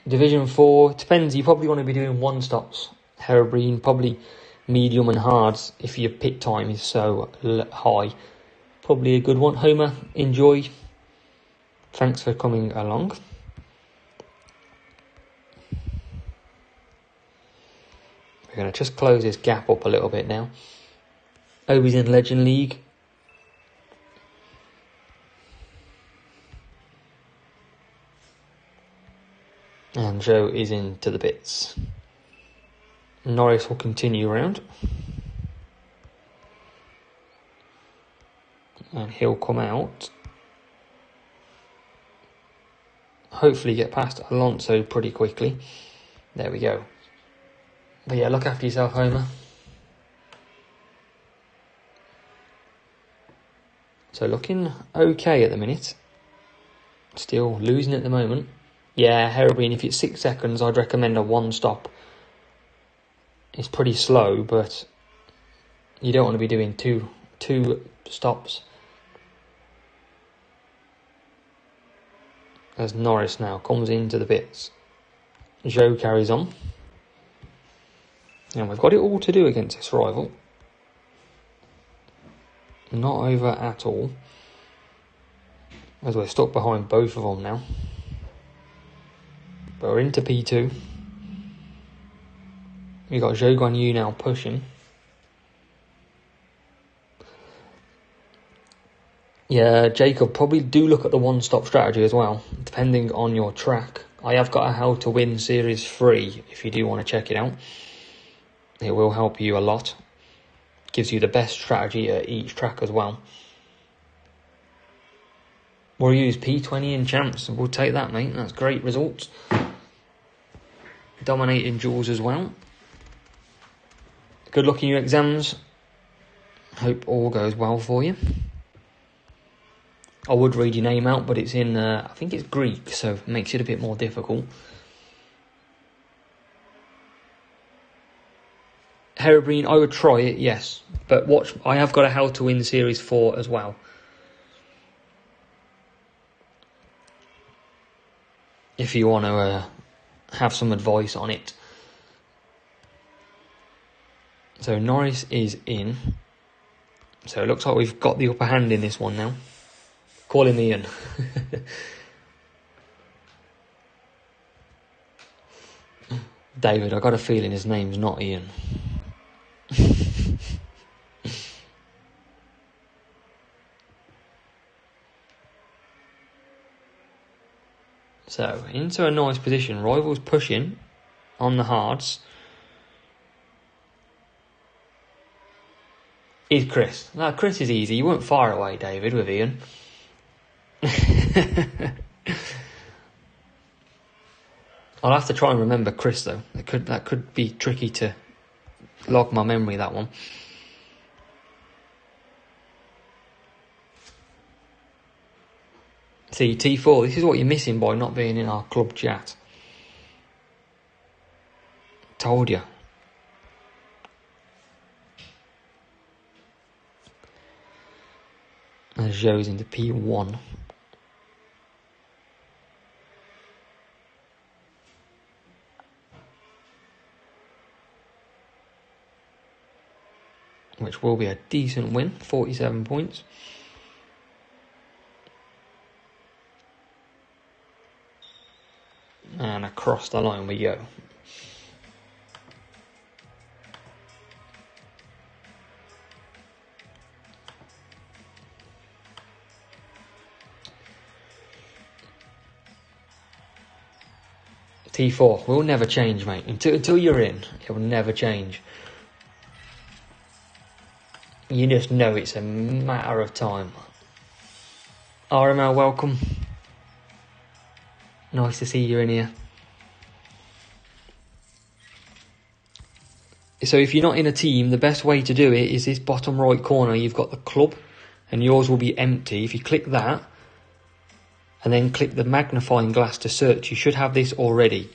Division 4, depends, you probably want to be doing one stops. Herobrine, probably medium and hards if your pit time is so high. Probably a good one. Homer, enjoy. Thanks for coming along. We're going to just close this gap up a little bit now. Obi's in Legend League. And Joe is into the bits. Norris will continue around. And he'll come out. Hopefully get past Alonso pretty quickly. There we go. But yeah, look after yourself, Homer. So looking okay at the minute. Still losing at the moment. Yeah, Herobrine, if it's 6 seconds, I'd recommend a one stop. It's pretty slow, but you don't want to be doing two stops. As Norris now comes into the bits. Joe carries on. And we've got it all to do against this rival. Not over at all. As we're stuck behind both of them now. But we're into P2. We've got Zhou Guanyu now pushing. Yeah, Jacob, probably do look at the one-stop strategy as well, depending on your track. I have got a How to Win Series 3, if you do want to check it out. It will help you a lot. Gives you the best strategy at each track as well. We'll use P20 in champs. We'll take that, mate. That's great results. Dominating duels as well. Good luck in your exams. Hope all goes well for you. I would read your name out, but it's in, I think it's Greek, so it makes it a bit more difficult. Herobrine, I would try it, yes. But watch, I have got a How to Win Series 4 as well. If you want to have some advice on it. So Norris is in. So it looks like we've got the upper hand in this one now. Call him Ian. David, I got a feeling his name's not Ian. So, into a nice position. Rivals pushing on the hards. Is Chris. Now, Chris is easy. You weren't far away, David, with Ian. I'll have to try and remember Chris, though. That could be tricky to log my memory, that one. See, T4, this is what you're missing by not being in our club chat. Told you. And Zhou's into P1. Which will be a decent win, 47 points. And across the line we go. T4 will never change, mate. Until you're in, it will never change. You just know it's a matter of time. RML, welcome. Nice to see you in here. So if you're not in a team, the best way to do it is this bottom right corner. You've got the club and yours will be empty. If you click that and then click the magnifying glass to search, you should have this already.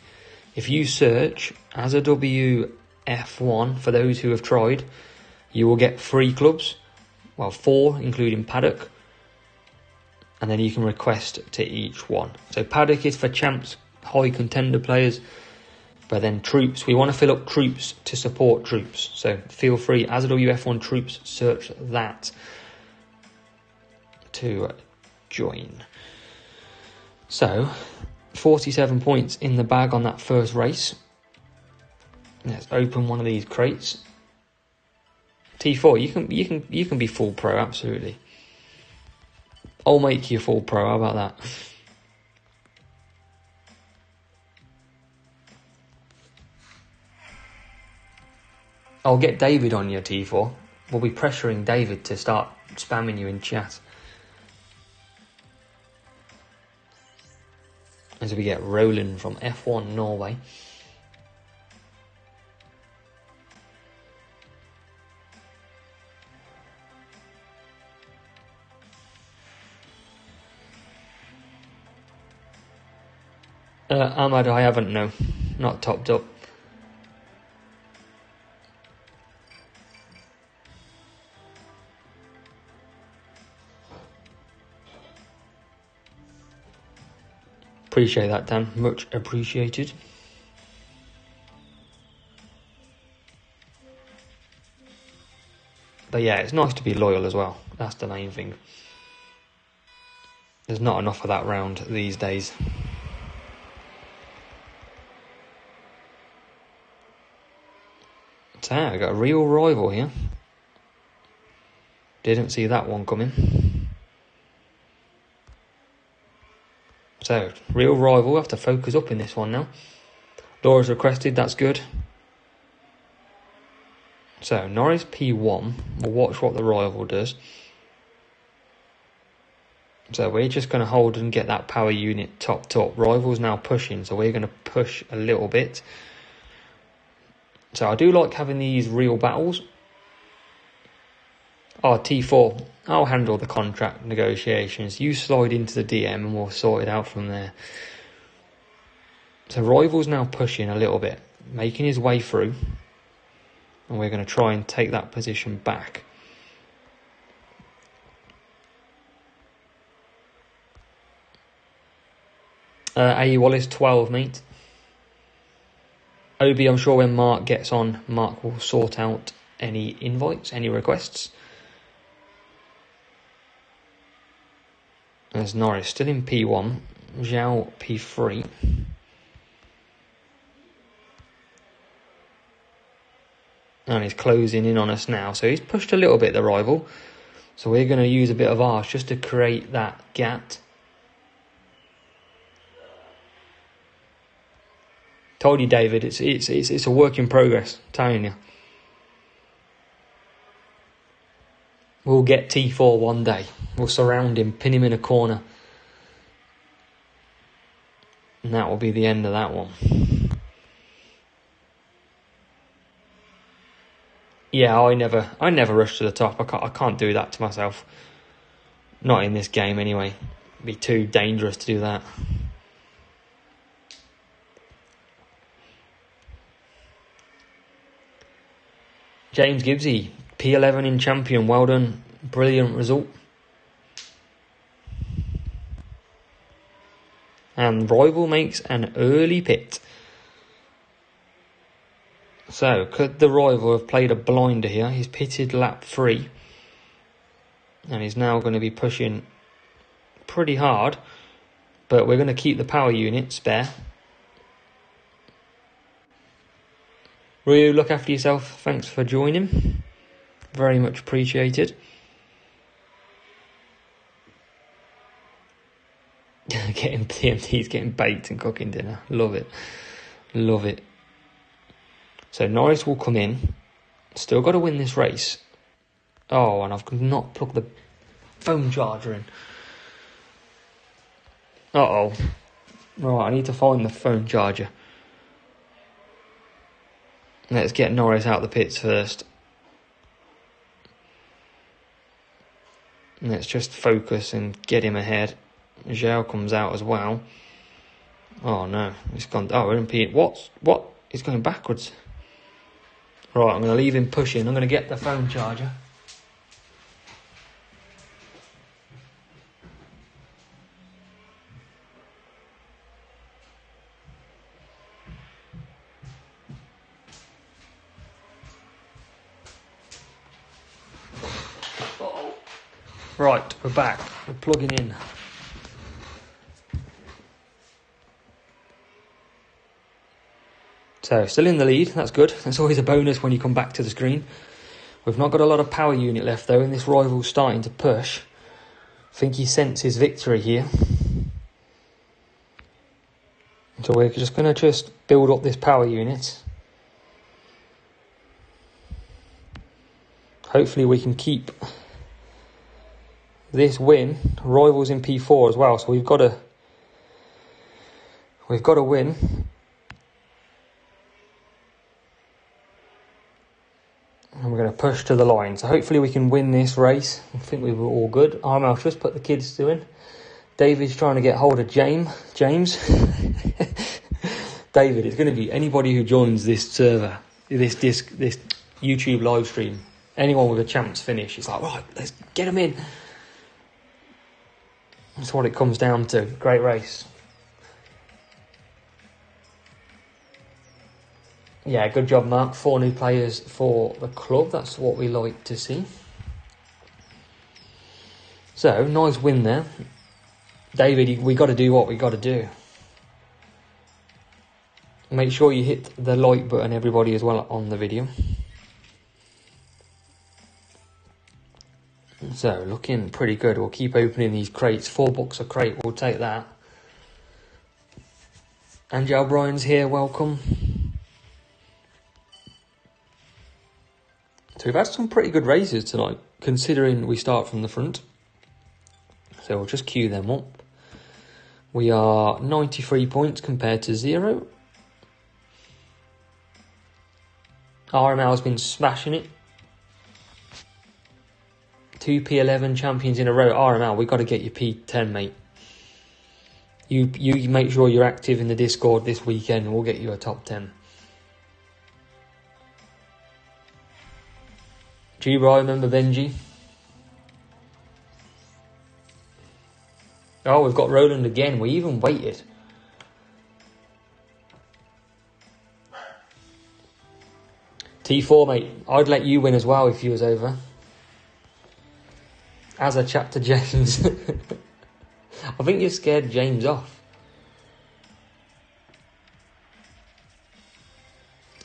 If you search as a WF1, for those who have tried, you will get 3 clubs. Well, 4, including Paddock. And then you can request to each one. So Paddock is for champs, high contender players. But then troops, we want to fill up troops to support troops. So feel free, as a WF1 troops, search that to join. So 47 points in the bag on that first race. Let's open one of these crates. T4, you can be full pro, absolutely. I'll make you full pro, how about that? I'll get David on your T4. We'll be pressuring David to start spamming you in chat. As we get Roland from F1 Norway. Ahmad, I haven't, no. Not topped up. Appreciate that, Dan. Much appreciated. But yeah, it's nice to be loyal as well. That's the main thing. There's not enough of that round these days. So yeah, I got a real rival here. Didn't see that one coming. So, real rival, have to focus up in this one now. Laura's requested, that's good. So, Norris P1, we'll watch what the rival does. So, we're just going to hold and get that power unit topped up. Rival's now pushing, so we're going to push a little bit. So, I do like having these real battles. Oh, T4, I'll handle the contract negotiations. You slide into the DM and we'll sort it out from there. So Rival's now pushing a little bit, making his way through. And we're going to try and take that position back. A. Wallace, 12, mate. Obi, I'm sure when Mark gets on, Mark will sort out any invites, any requests. There's Norris still in P1, Zhao P3. And he's closing in on us now. So he's pushed a little bit, the rival. So we're going to use a bit of ours just to create that gap. Told you, David, it's a work in progress, I'm telling you. We'll get T4 one day. We'll surround him, pin him in a corner. And that will be the end of that one. Yeah, I never rush to the top. I can't do that to myself. Not in this game anyway. It'd be too dangerous to do that. James Gibbsy, P11 in champion. Well done. Brilliant result. And Rival makes an early pit. So, could the Rival have played a blinder here? He's pitted lap 3. And he's now going to be pushing pretty hard. But we're going to keep the power unit spare. Ryu, look after yourself. Thanks for joining. Very much appreciated. Getting TMT's getting baked and cooking dinner. Love it. Love it. So Norris will come in. Still got to win this race. Oh, and I've not plugged the phone charger in. Uh-oh. Right, I need to find the phone charger. Let's get Norris out the pits first. Let's just focus and get him ahead. Zhao comes out as well. Oh no, he's gone. Oh, we're in P. What? He's going backwards. Right, I'm going to leave him pushing. I'm going to get the phone charger. Uh-oh. Right, we're back. We're plugging in. So, still in the lead, that's good. That's always a bonus when you come back to the screen. We've not got a lot of power unit left though, and this Rival's starting to push. I think he senses victory here. So we're just going to build up this power unit. Hopefully we can keep this win. Rival's in P4 as well, so we've got to win. And we're going to push to the line. So hopefully we can win this race. I think we were all good. RML just put the kids doing. David's trying to get hold of James. David, it's going to be anybody who joins this server, this YouTube live stream. Anyone with a chance finish. It's like, right, let's get them in. That's what it comes down to. Great race. Yeah, good job, Mark. 4 new players for the club. That's what we like to see. So, nice win there. David, we got to do what we got to do. Make sure you hit the like button, everybody, as well on the video. So, looking pretty good. We'll keep opening these crates. $4 a crate, we'll take that. Angie O'Brien's here, welcome. So we've had some pretty good races tonight, considering we start from the front. So we'll just queue them up. We are 93 points compared to 0. RML has been smashing it. 2 P11 champions in a row. RML, we've got to get your P10, mate. You make sure you're active in the Discord this weekend and we'll get you a top 10. G-Bro, remember Benji? Oh, we've got Roland again. We even waited. T4, mate. I'd let you win as well if you was over. As a chat to James. I think you've scared James off.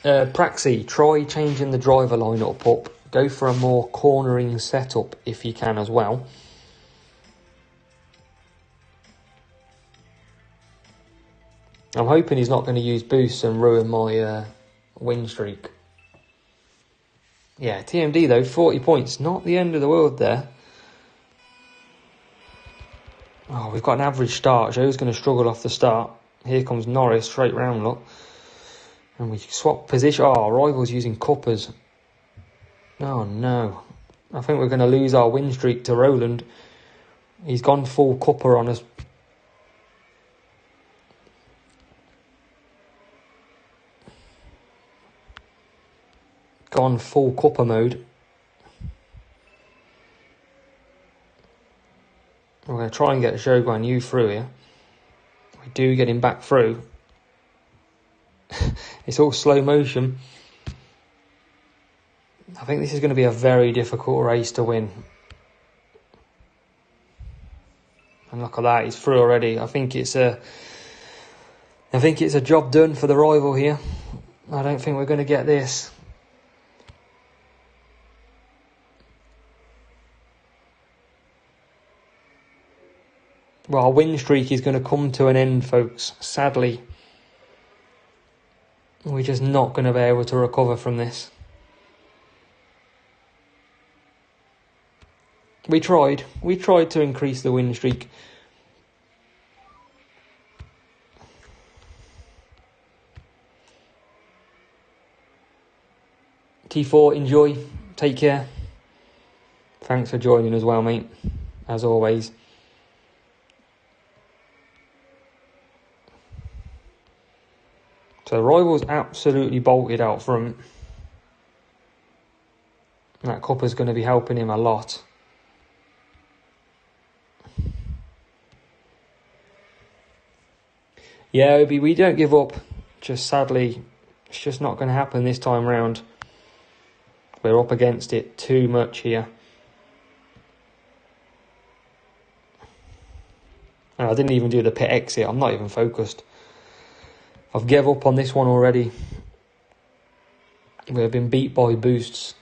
Praxi, try changing the driver lineup up. Go for a more cornering setup if you can as well. I'm hoping he's not going to use boosts and ruin my win streak. Yeah, TMD though, 40 points. Not the end of the world there. Oh, we've got an average start. Joe's going to struggle off the start. Here comes Norris, straight round, look. And we swap position. Oh, Rival's using cuppers. Oh, no. I think we're going to lose our win streak to Roland. He's gone full cuppa on us. Gone full cuppa mode. We're going to try and get Zhou Guanyu through here. We do get him back through. It's all slow motion. I think this is going to be a very difficult race to win. And look at that, he's through already. I think it's a job done for the rival here. I don't think we're going to get this. Well, our win streak is going to come to an end, folks. Sadly, we're just not going to be able to recover from this. We tried to increase the win streak. T4, enjoy. Take care. Thanks for joining as well, mate. As always. So the rival's absolutely bolted out front. That cuppa's going to be helping him a lot. Yeah, Obi, we don't give up. Just sadly, it's just not going to happen this time round. We're up against it too much here. And I didn't even do the pit exit. I'm not even focused. I've gave up on this one already. We've been beat by boosts.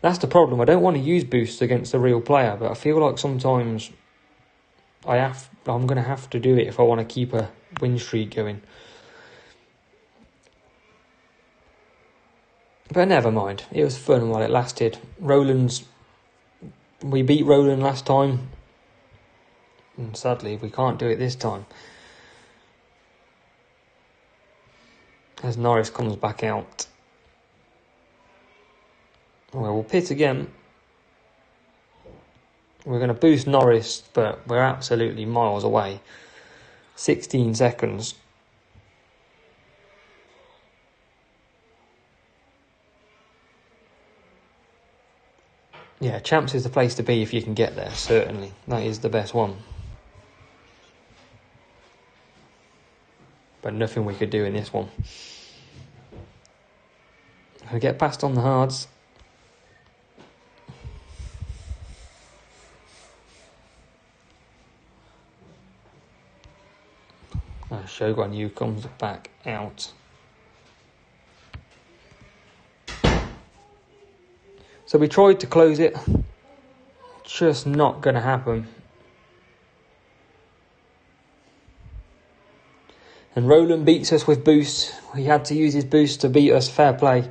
That's the problem. I don't want to use boosts against the real player, but I feel like sometimes I'm going to have to do it if I want to keep a win streak going. But never mind. It was fun while it lasted. We beat Roland last time. And sadly, we can't do it this time. As Norris comes back out. Well, we'll pit again. We're going to boost Norris, but we're absolutely miles away. 16 seconds. Yeah, Champs is the place to be if you can get there, certainly. That is the best one. But nothing we could do in this one. We get past on the hards. Zhou Guanyu comes back out. So we tried to close it. Just not going to happen. And Roland beats us with boost. He had to use his boost to beat us. Fair play.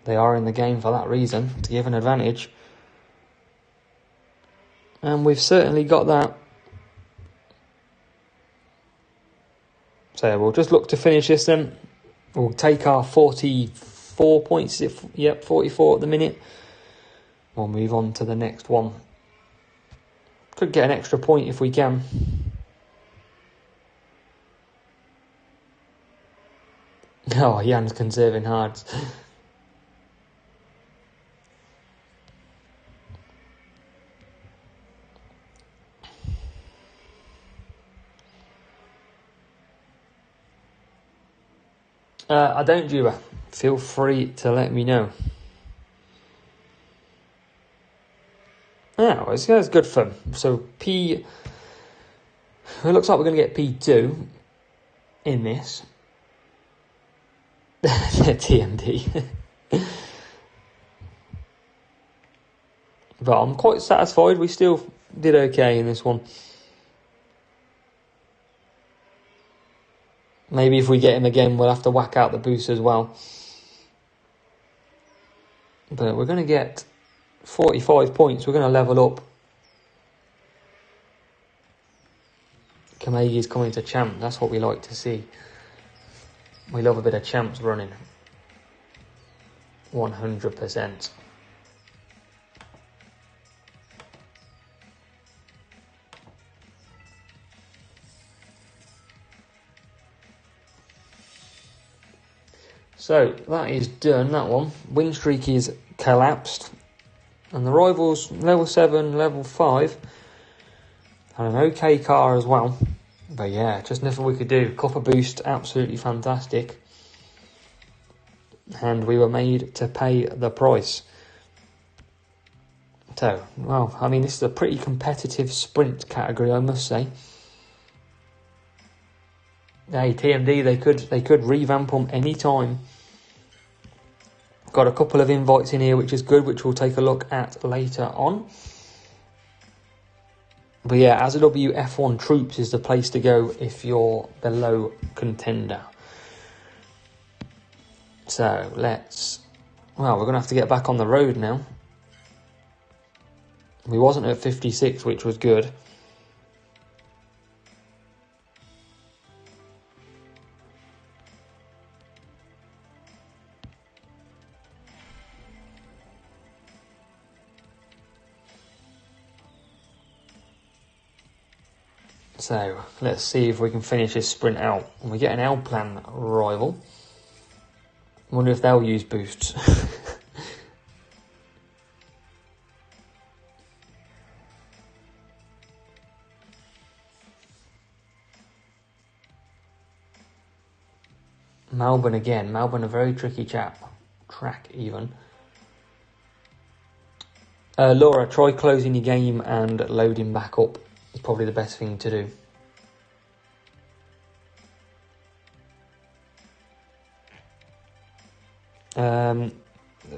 They are in the game for that reason, to give an advantage. And we've certainly got that. So we'll just look to finish this then. We'll take our 44 points. Yep, 44 at the minute. We'll move on to the next one. Could get an extra point if we can. Oh, Jan's conserving hards. I don't, Juba. Feel free to let me know. Yeah, it's good fun. So it looks like we're going to get P2 in this. TMD. But I'm quite satisfied. We still did okay in this one. Maybe if we get him again, we'll have to whack out the boost as well. But we're going to get 45 points. We're going to level up. Kamegi's coming to champ. That's what we like to see. We love a bit of champs running. 100%. So that is done, that one. Win streak is collapsed. And the rivals, level 7, level 5, had an okay car as well. But yeah, just nothing we could do. Copper boost, absolutely fantastic. And we were made to pay the price. So, well, I mean, this is a pretty competitive sprint category, I must say. Hey, TMD, they could revamp them any time. Got a couple of invites in here, which is good, which we'll take a look at later on. But yeah, as a WF1 Troops is the place to go if you're below contender. So well, we're going to have to get back on the road now. We wasn't at 56, which was good. So, let's see if we can finish this sprint out. And we get an L-Plan rival. I wonder if they'll use boosts. Melbourne again. Melbourne, a very tricky track even. Laura, try closing your game and loading back up. It's probably the best thing to do.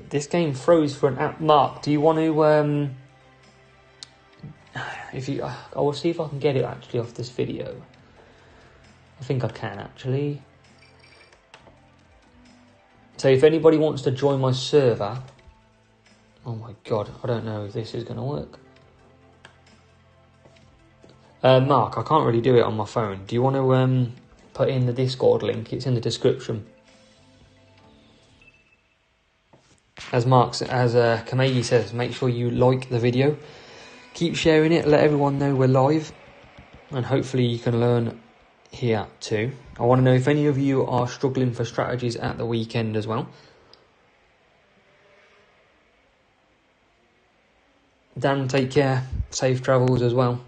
This game froze for an app. Mark, do you want to? I will see if I can get it actually off this video. I think I can actually. So if anybody wants to join my server, oh my god, I don't know if this is going to work. Mark, I can't really do it on my phone. Do you want to put in the Discord link? It's in the description. As Kamegi says, make sure you like the video. Keep sharing it, let everyone know we're live. And hopefully you can learn here too. I want to know if any of you are struggling for strategies at the weekend as well. Dan, take care. Safe travels as well.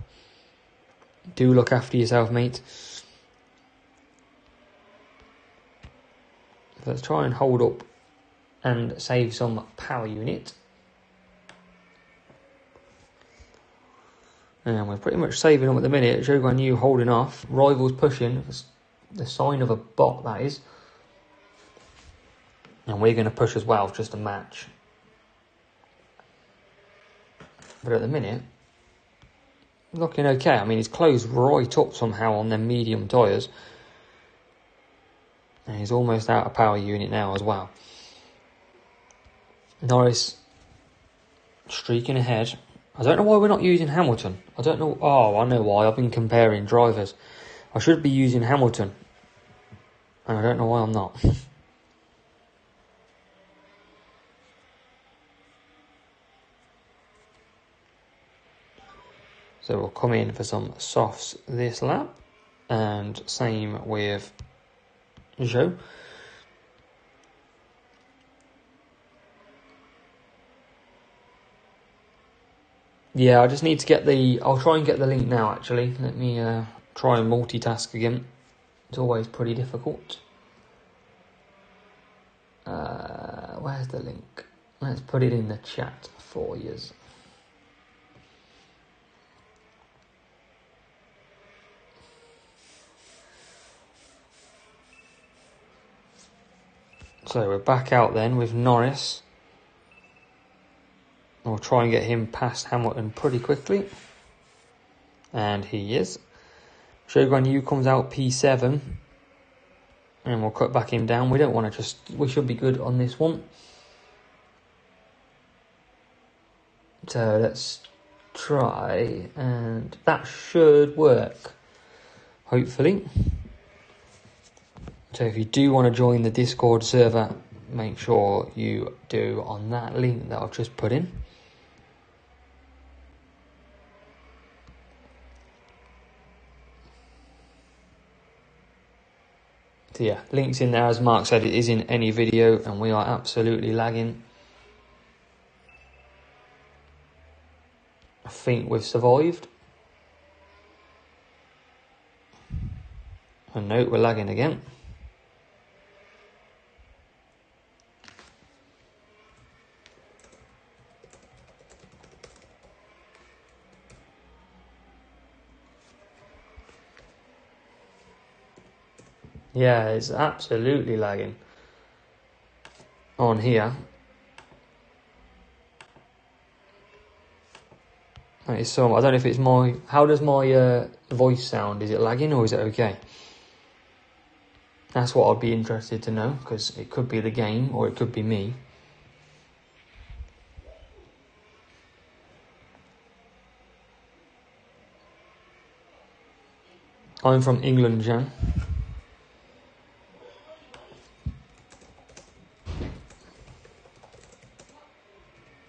Do look after yourself, mate. Let's try and hold up and save some power unit. And we're pretty much saving them at the minute. Shogun Yu holding off. Rivals pushing. It's the sign of a bot, that is. And we're going to push as well, just a match. But at the minute, looking okay. I mean, he's closed right up somehow on them medium tyres. And he's almost out of power unit now as well. Norris streaking ahead. I don't know why we're not using Hamilton. I don't know. Oh, I know why. I've been comparing drivers. I should be using Hamilton. And I don't know why I'm not. So we'll come in for some softs this lap. And same with Joe. Yeah, I just need to get I'll try and get the link now, actually. Let me try and multitask again. It's always pretty difficult. Where's the link? Let's put it in the chat for you. So we're back out then with Norris. We'll try and get him past Hamilton pretty quickly. And he is. Shogun Yu comes out P7. And we'll cut back him down. We don't want to we should be good on this one. So let's try. And that should work. Hopefully. So if you do want to join the Discord server, make sure you do on that link that I've just put in. So yeah, links in there. As Mark said, it is in any video, and we are absolutely lagging. I think we've survived. And no, we're lagging again. Yeah, it's absolutely lagging on here. It's so, I don't know if it's my... How does my voice sound? Is it lagging or is it okay? That's what I'd be interested to know, because it could be the game or it could be me. I'm from England, Jan.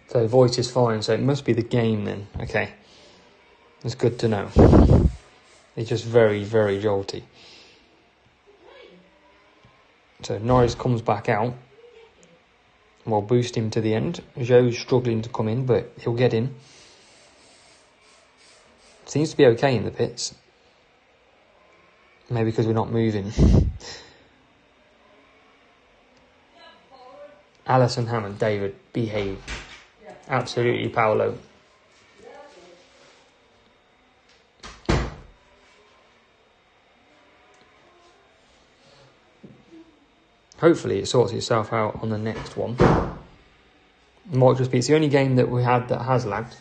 So voice is fine, so it must be the game then. Okay. That's good to know. It's just very, very jolty. So Norris comes back out. We'll boost him to the end. Joe's struggling to come in, but he'll get in. Seems to be okay in the pits. Maybe because we're not moving. Alison Hammond, David, behave. Absolutely, Paolo. Hopefully it sorts itself out on the next one. It might just be, it's the only game that we had that has lagged.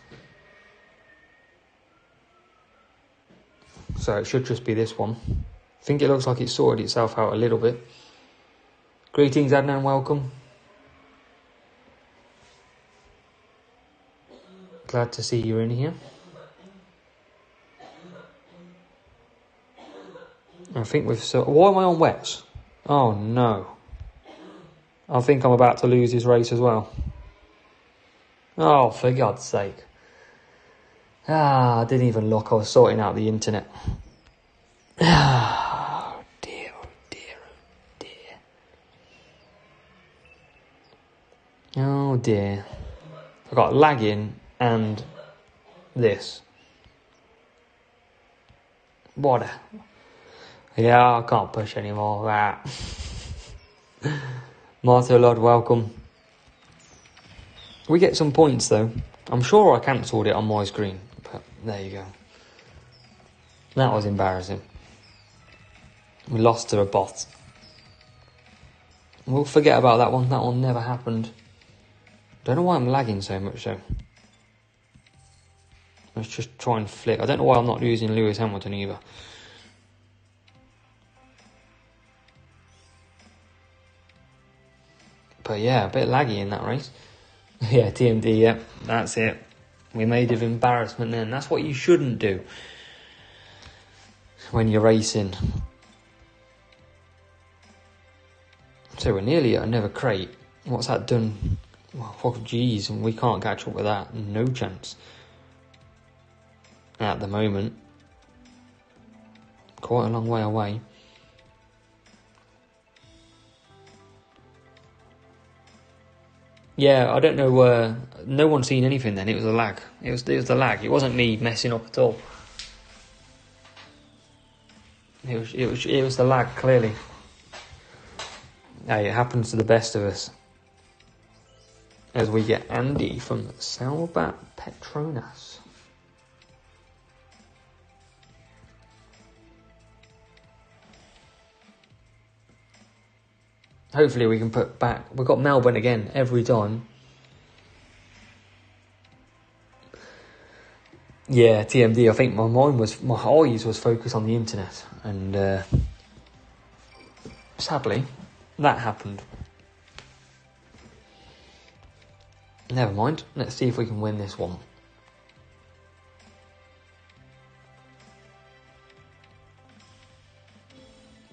So it should just be this one. I think it looks like it's sorted itself out a little bit. Greetings, Adnan, welcome. Glad to see you in here. I think we've... Why am I on wets? Oh no. I think I'm about to lose this race as well. Oh, for God's sake. I didn't even look. I was sorting out the internet. Oh dear, oh dear, oh dear. Oh dear. I got lagging and this. What a... Yeah, I can't push any more of that. Martha Lord, welcome. We get some points though. I'm sure I cancelled it on my screen, but there you go. That was embarrassing. We lost to a bot. We'll forget about that one. That one never happened. Don't know why I'm lagging so much though. Let's just try and flick. I don't know why I'm not using Lewis Hamilton either. But yeah, a bit laggy in that race. Yeah, TMD, yeah, that's it. We made of embarrassment then. That's what you shouldn't do when you're racing. So we're nearly at another crate. What's that done? Oh, geez, we can't catch up with that. No chance. At the moment. Quite a long way away. Yeah, I don't know. No one's seen anything then. It was a lag. It was the lag. It wasn't me messing up at all. It was the lag, clearly. Hey, it happens to the best of us. As we get Andy from Salvat Petronas. Hopefully we can put back... We've got Melbourne again, every time. Yeah, TMD, I think my eyes was focused on the internet. And sadly, that happened. Never mind, let's see if we can win this one.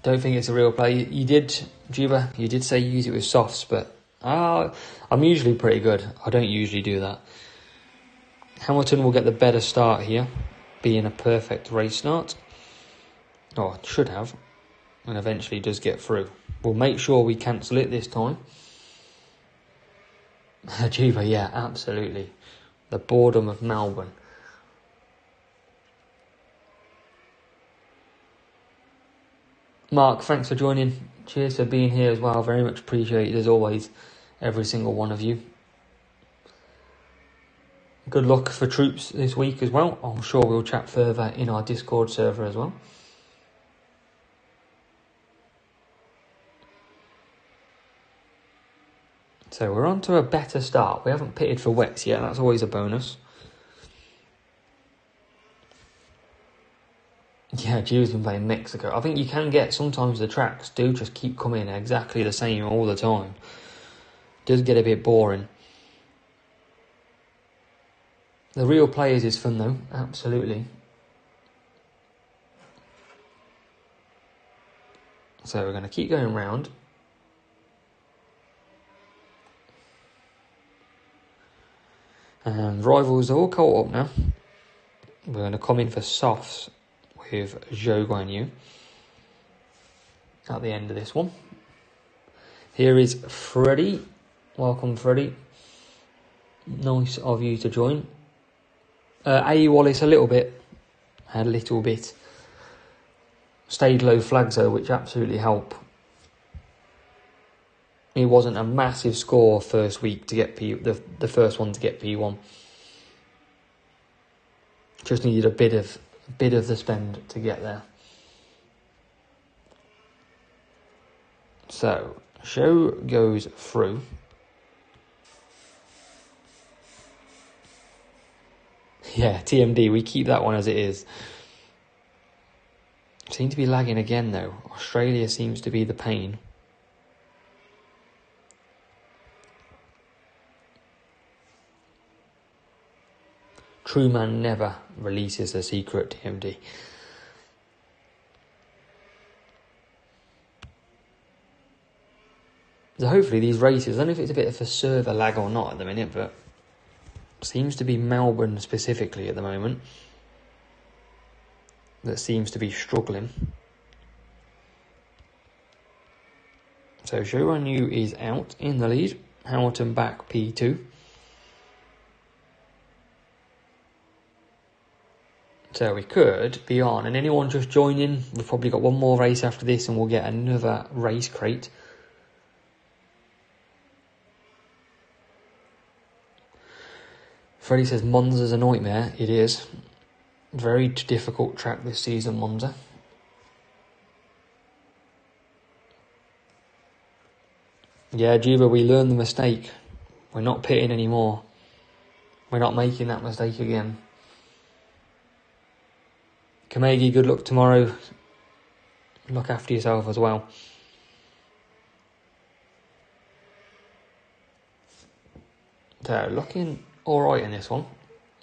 Don't think it's a real play. You did, Juba, you did say use it with softs, but I'm usually pretty good. I don't usually do that. Hamilton will get the better start here, being a perfect race start. Oh, it should have. and eventually does get through. We'll make sure we cancel it this time. Juba, yeah, absolutely. The boredom of Melbourne. Mark, thanks for joining. Cheers for being here as well. Very much appreciated as always, every single one of you. Good luck for troops this week as well. I'm sure we'll chat further in our Discord server as well. So we're on to a better start. We haven't pitted for wets yet. That's always a bonus. Yeah, Jude's been playing Mexico. I think you can get, sometimes the tracks do just keep coming exactly the same all the time. It does get a bit boring. The real players is fun though, absolutely. So we're going to keep going round. And rivals are all caught up now. We're going to come in for softs with Zhou Guanyu at the end of this one. Here is Freddie. Welcome, Freddie. Nice of you to join. A.E. Wallace a little bit. Stayed low flags though, which absolutely help. It wasn't a massive score first week to get the first one to get P1. Just needed a bit of the spend to get there. So show goes through. Yeah, TMD, we keep that one as it is. Seem to be lagging again though. Australia seems to be the pain. True man never releases a secret, TMD. So hopefully these races, I don't know if it's a bit of a server lag or not at the minute, but seems to be Melbourne specifically at the moment that seems to be struggling. So Zhou Guanyu is out in the lead. Hamilton back P2. So we could be on, and anyone just joining, we've probably got one more race after this and we'll get another race crate. Freddie says Monza's a nightmare. It is. Very difficult track this season, Monza. Yeah, Juba, we learned the mistake. We're not pitting anymore. We're not making that mistake again. Kamegi, good luck tomorrow. Look after yourself as well. So, looking alright in this one.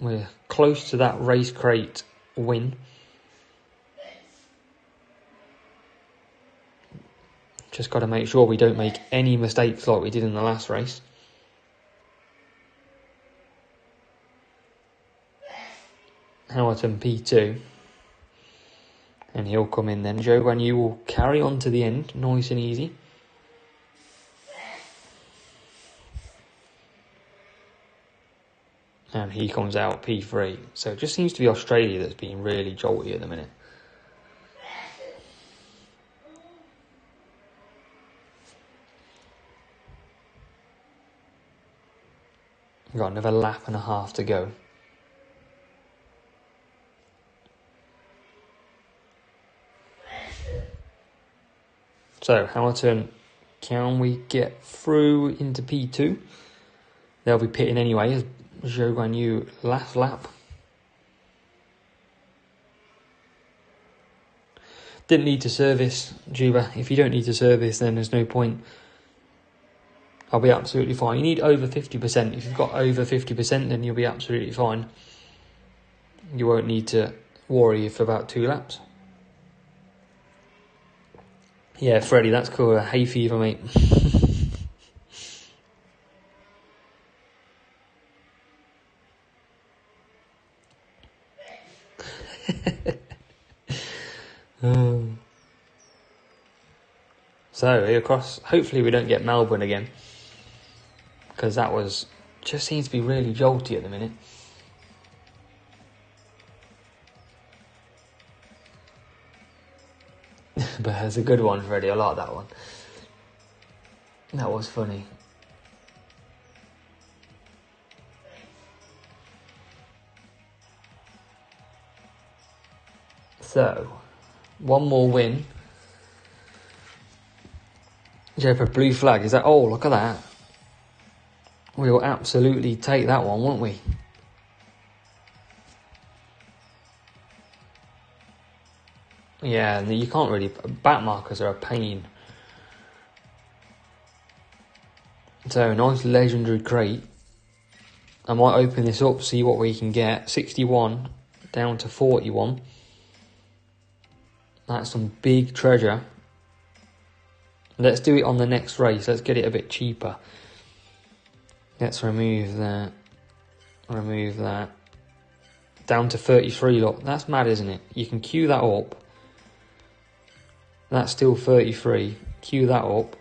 We're close to that race crate win. Just got to make sure we don't make any mistakes like we did in the last race. Hamilton P2. And he'll come in then. Zhou Guanyu will carry on to the end, nice and easy. And he comes out P3. So it just seems to be Australia that's being really jolty at the minute. We've got another lap and a half to go. So, Hamilton, can we get through into P2? They'll be pitting anyway as Zhou Guanyu last lap. Didn't need to service, Juba. If you don't need to service, then there's no point. I'll be absolutely fine. You need over 50%. If you've got over 50%, then you'll be absolutely fine. You won't need to worry for about 2 laps. Yeah, Freddie, that's cool. Hay fever, mate. So here across, hopefully we don't get Melbourne again, because that was just seems to be really jolty at the minute. But that's a good one, Freddie. I like that one. That was funny. So, one more win. Go for blue flag. Is that? Oh, look at that. We'll absolutely take that one, won't we? Yeah, you can't really... Back markers are a pain. So, nice legendary crate. I might open this up, see what we can get. 61 down to 41. That's some big treasure. Let's do it on the next race. Let's get it a bit cheaper. Let's remove that. Remove that. Down to 33, look. That's mad, isn't it? You can queue that up. That's still 33. Queue that up.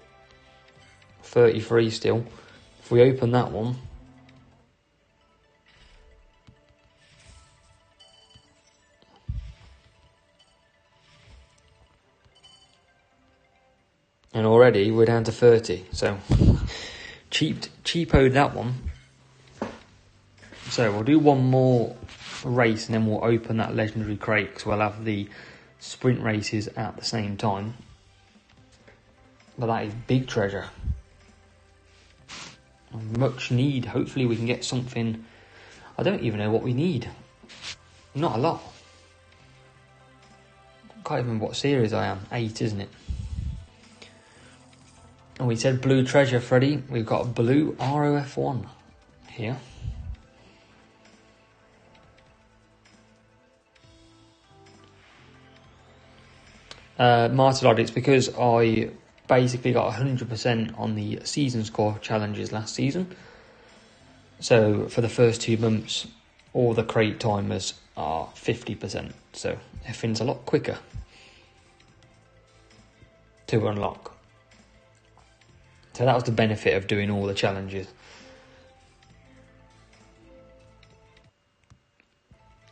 33 still. If we open that one... And already we're down to 30. So, cheapoed that one. So, we'll do one more race and then we'll open that legendary crate, because we'll have the sprint races at the same time. But that is big treasure. Much need. Hopefully we can get something. I don't even know what we need. Not a lot. Can't even remember what series I am. 8, isn't it? And we said blue treasure, Freddie. We've got a blue ROF1 here. Martelod, it's because I basically got 100% on the season score challenges last season. So for the first 2 months, all the crate timers are 50%. So everything's a lot quicker to unlock. So that was the benefit of doing all the challenges.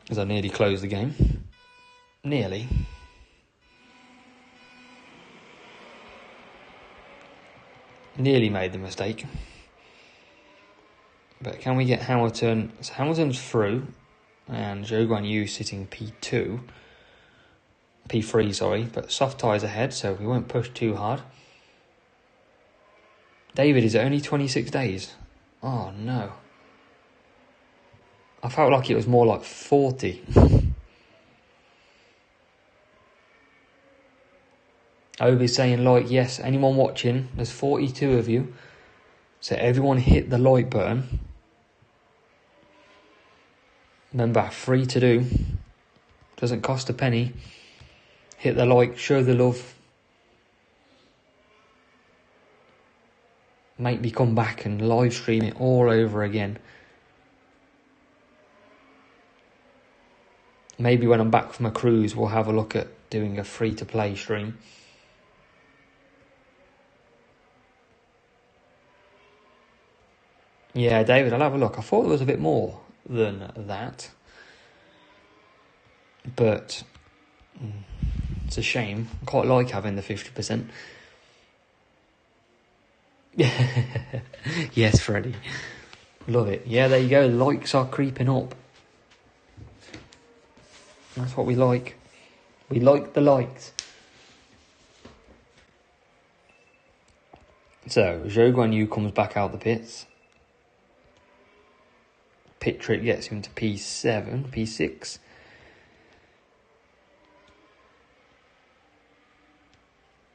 Because I nearly closed the game. Nearly. Nearly made the mistake. But can we get Hamilton? So Hamilton's through. And Zhou Guanyu sitting P2. P3, sorry. But soft tyres ahead, so we won't push too hard. David, is it only 26 days? Oh, no. I felt like it was more like 40. Obi's saying like, yes, anyone watching, there's 42 of you. So everyone hit the like button. Remember, free to do. Doesn't cost a penny. Hit the like, show the love. Make me come back and live stream it all over again. Maybe when I'm back from a cruise, we'll have a look at doing a free-to-play stream. Yeah, David, I'll have a look. I thought there was a bit more than that. But it's a shame. I quite like having the 50%. Yes, Freddie. Love it. Yeah, there you go. Likes are creeping up. That's what we like. We like the likes. So, Zhou Guanyu comes back out the pits. Pit trick gets him to P7, P6.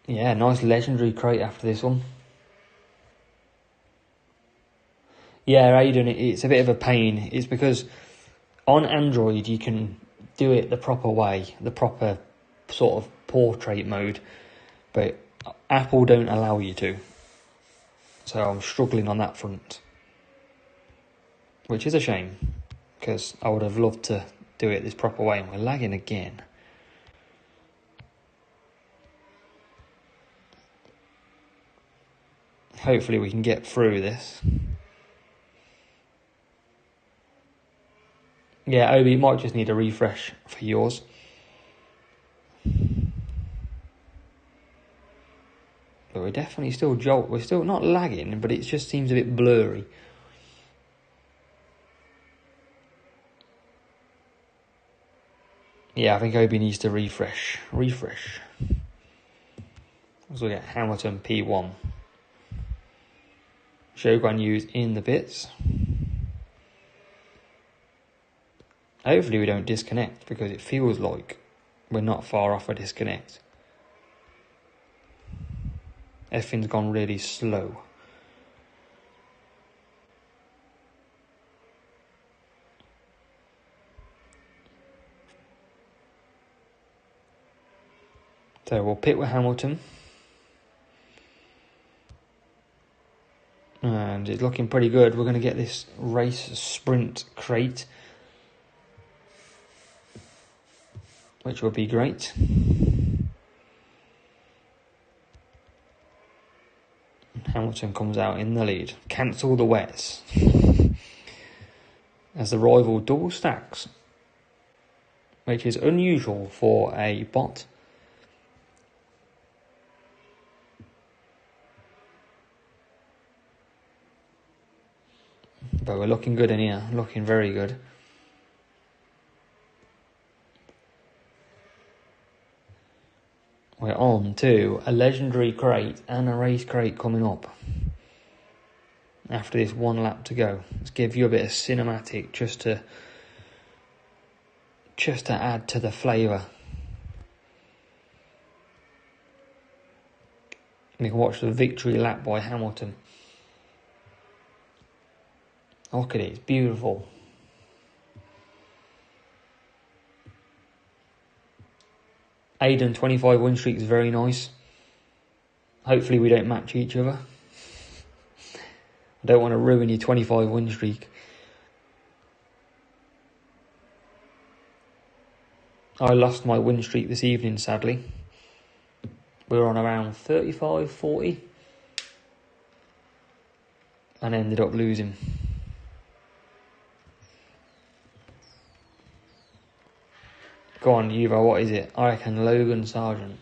Yeah, nice legendary crate after this one. Yeah, Aiden, it's a bit of a pain. It's because on Android you can do it the proper way, the proper sort of portrait mode, but Apple don't allow you to. So I'm struggling on that front, which is a shame, because I would have loved to do it this proper way, and we're lagging again. Hopefully we can get through this. Yeah, Obi, you might just need a refresh for yours. But we're definitely still we're still not lagging, but it just seems a bit blurry. Yeah, I think Obi needs to refresh. So we get Hamilton P1. Shogun Yu's in the bits. Hopefully we don't disconnect, because it feels like we're not far off a disconnect. Everything's gone really slow. So we'll pit with Hamilton. And it's looking pretty good. We're going to get this race sprint crate, which will be great. Hamilton comes out in the lead. Cancel the wets. As the rival double stacks, which is unusual for a bot. But we're looking good in here, looking very good. We're on to a legendary crate and a race crate coming up. After this one lap to go. Let's give you a bit of cinematic just to add to the flavour. You can watch the victory lap by Hamilton. Look at it, it's beautiful. Aiden 25 win streak is very nice. Hopefully we don't match each other. I don't want to ruin your 25 win streak. I lost my win streak this evening, sadly. We were on around 35, 40. And ended up losing. Go on, Yuva, what is it? I reckon Logan Sargent.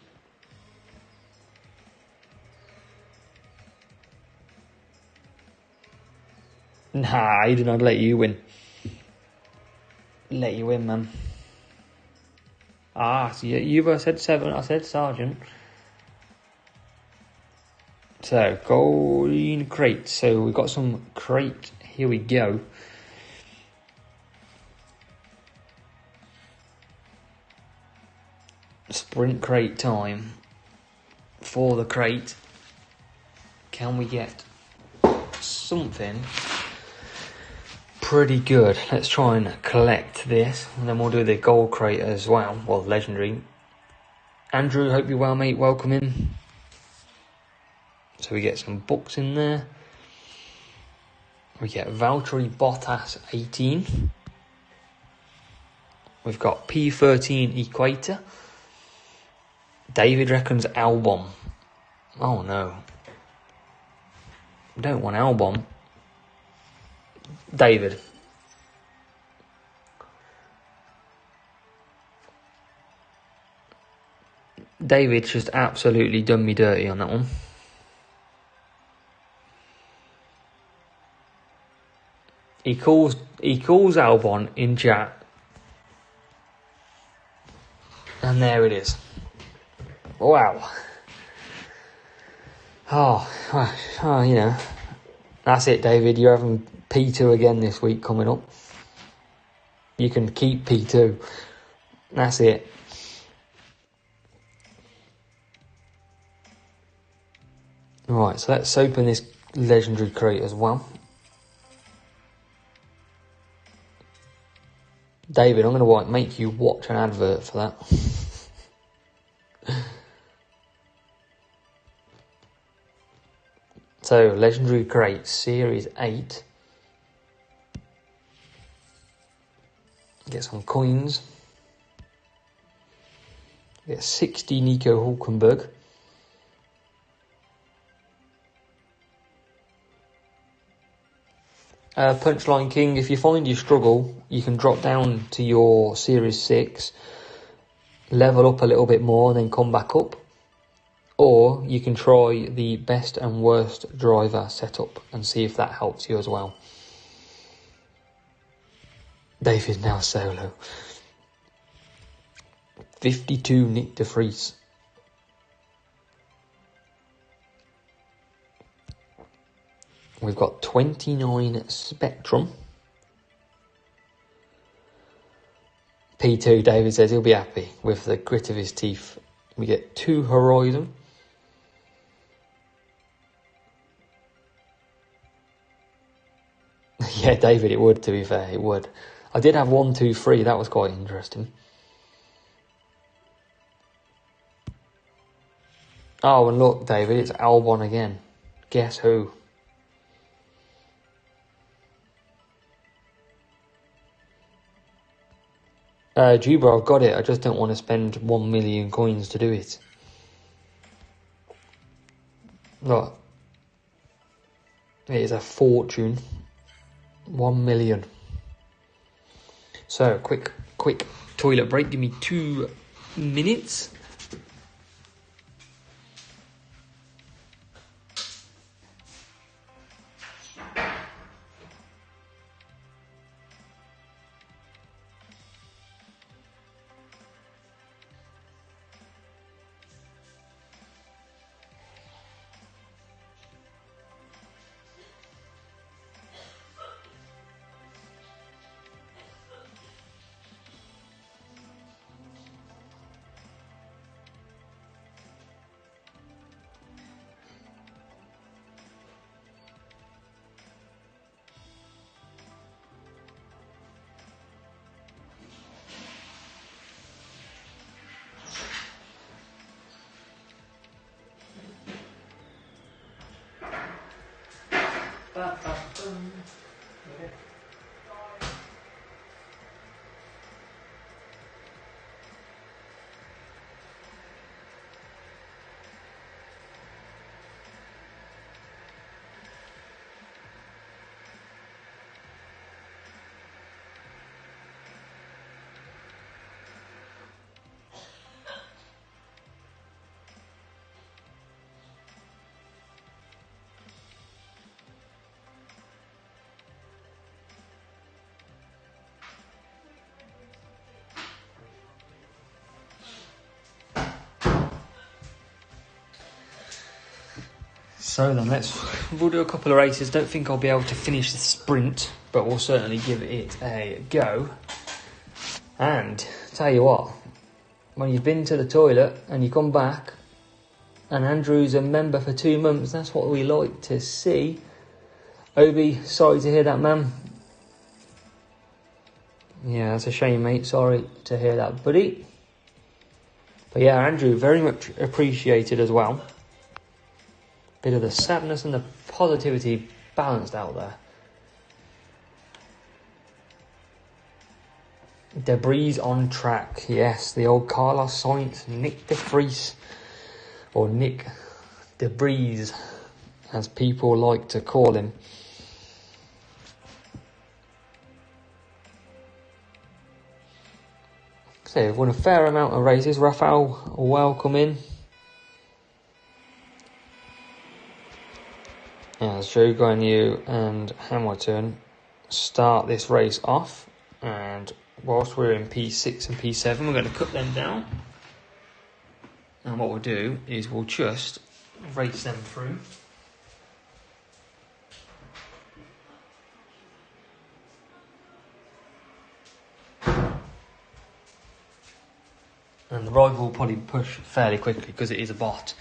Nah, Aiden, I'd let you win. Let you win, man. Ah, so Yuva said 7, I said Sargent. So, golden crate. So, we've got some crate. Here we go. Sprint crate time. For the crate. Can we get something pretty good? Let's try and collect this. And then we'll do the gold crate as well. Well, legendary. Andrew, hope you're well, mate. Welcome in. So we get some books in there. We get Valtteri Bottas 18. We've got P13 Equator. David reckons Albon. Oh no. We don't want Albon. David. David's just absolutely done me dirty on that one. He calls Albon in chat. And there it is. Wow. Oh, you know. That's it, David. You're having P2 again this week coming up. You can keep P2. That's it. Right, so let's open this legendary crate as well. David, I'm going to make you watch an advert for that. So, legendary crate, series 8. Get some coins. Get 60 Nico Hulkenberg. Punchline King, if you find you struggle, you can drop down to your Series 6, level up a little bit more, and then come back up. Or you can try the best and worst driver setup and see if that helps you as well. Dave is now solo. 52 Nick de Vries. We've got 29 Spectrum. P2, David says he'll be happy with the grit of his teeth. We get 2 Horizon. Yeah, David, it would, to be fair, it would. I did have 1, 2, 3, that was quite interesting. Oh, and look, David, it's Albon again. Guess who? Jubra, I've got it. I just don't want to spend 1 million coins to do it. Look. It is a fortune. 1 million. So, quick toilet break. Give me 2 minutes. So then, we'll do a couple of races. Don't think I'll be able to finish the sprint, but we'll certainly give it a go. And tell you what, when you've been to the toilet and you come back, and Andrew's a member for 2 months, that's what we like to see. Obi, sorry to hear that, man. Yeah, that's a shame, mate. Sorry to hear that, buddy. But yeah, Andrew, very much appreciated as well. Bit of the sadness and the positivity balanced out there. Debris on track. Yes, the old Carlos Sainz, Nick de Vries, or Nick Debris, as people like to call him. So we've won a fair amount of races. Rafael, welcome in. As Joe Guanyu and Hamilton start this race off, and whilst we're in P6 and P7, we're going to cut them down. And what we'll do is we'll just race them through. And the rival will probably push fairly quickly because it is a bot.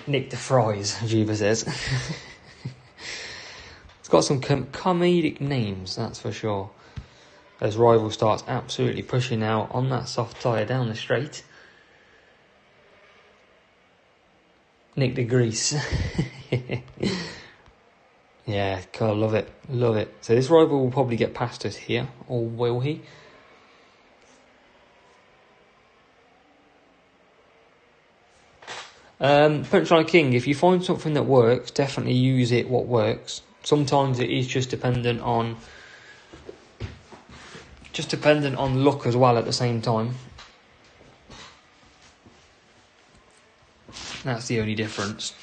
Nick de Vries, Juba says. It's got some comedic names, that's for sure. As rival starts absolutely pushing now on that soft tyre down the straight. Nick de Grease. Yeah, cool, love it, love it. So this rival will probably get past us here, or will he? Punchline King, if you find something that works, definitely use it what works. Sometimes it is just dependent on luck as well at the same time. That's the only difference.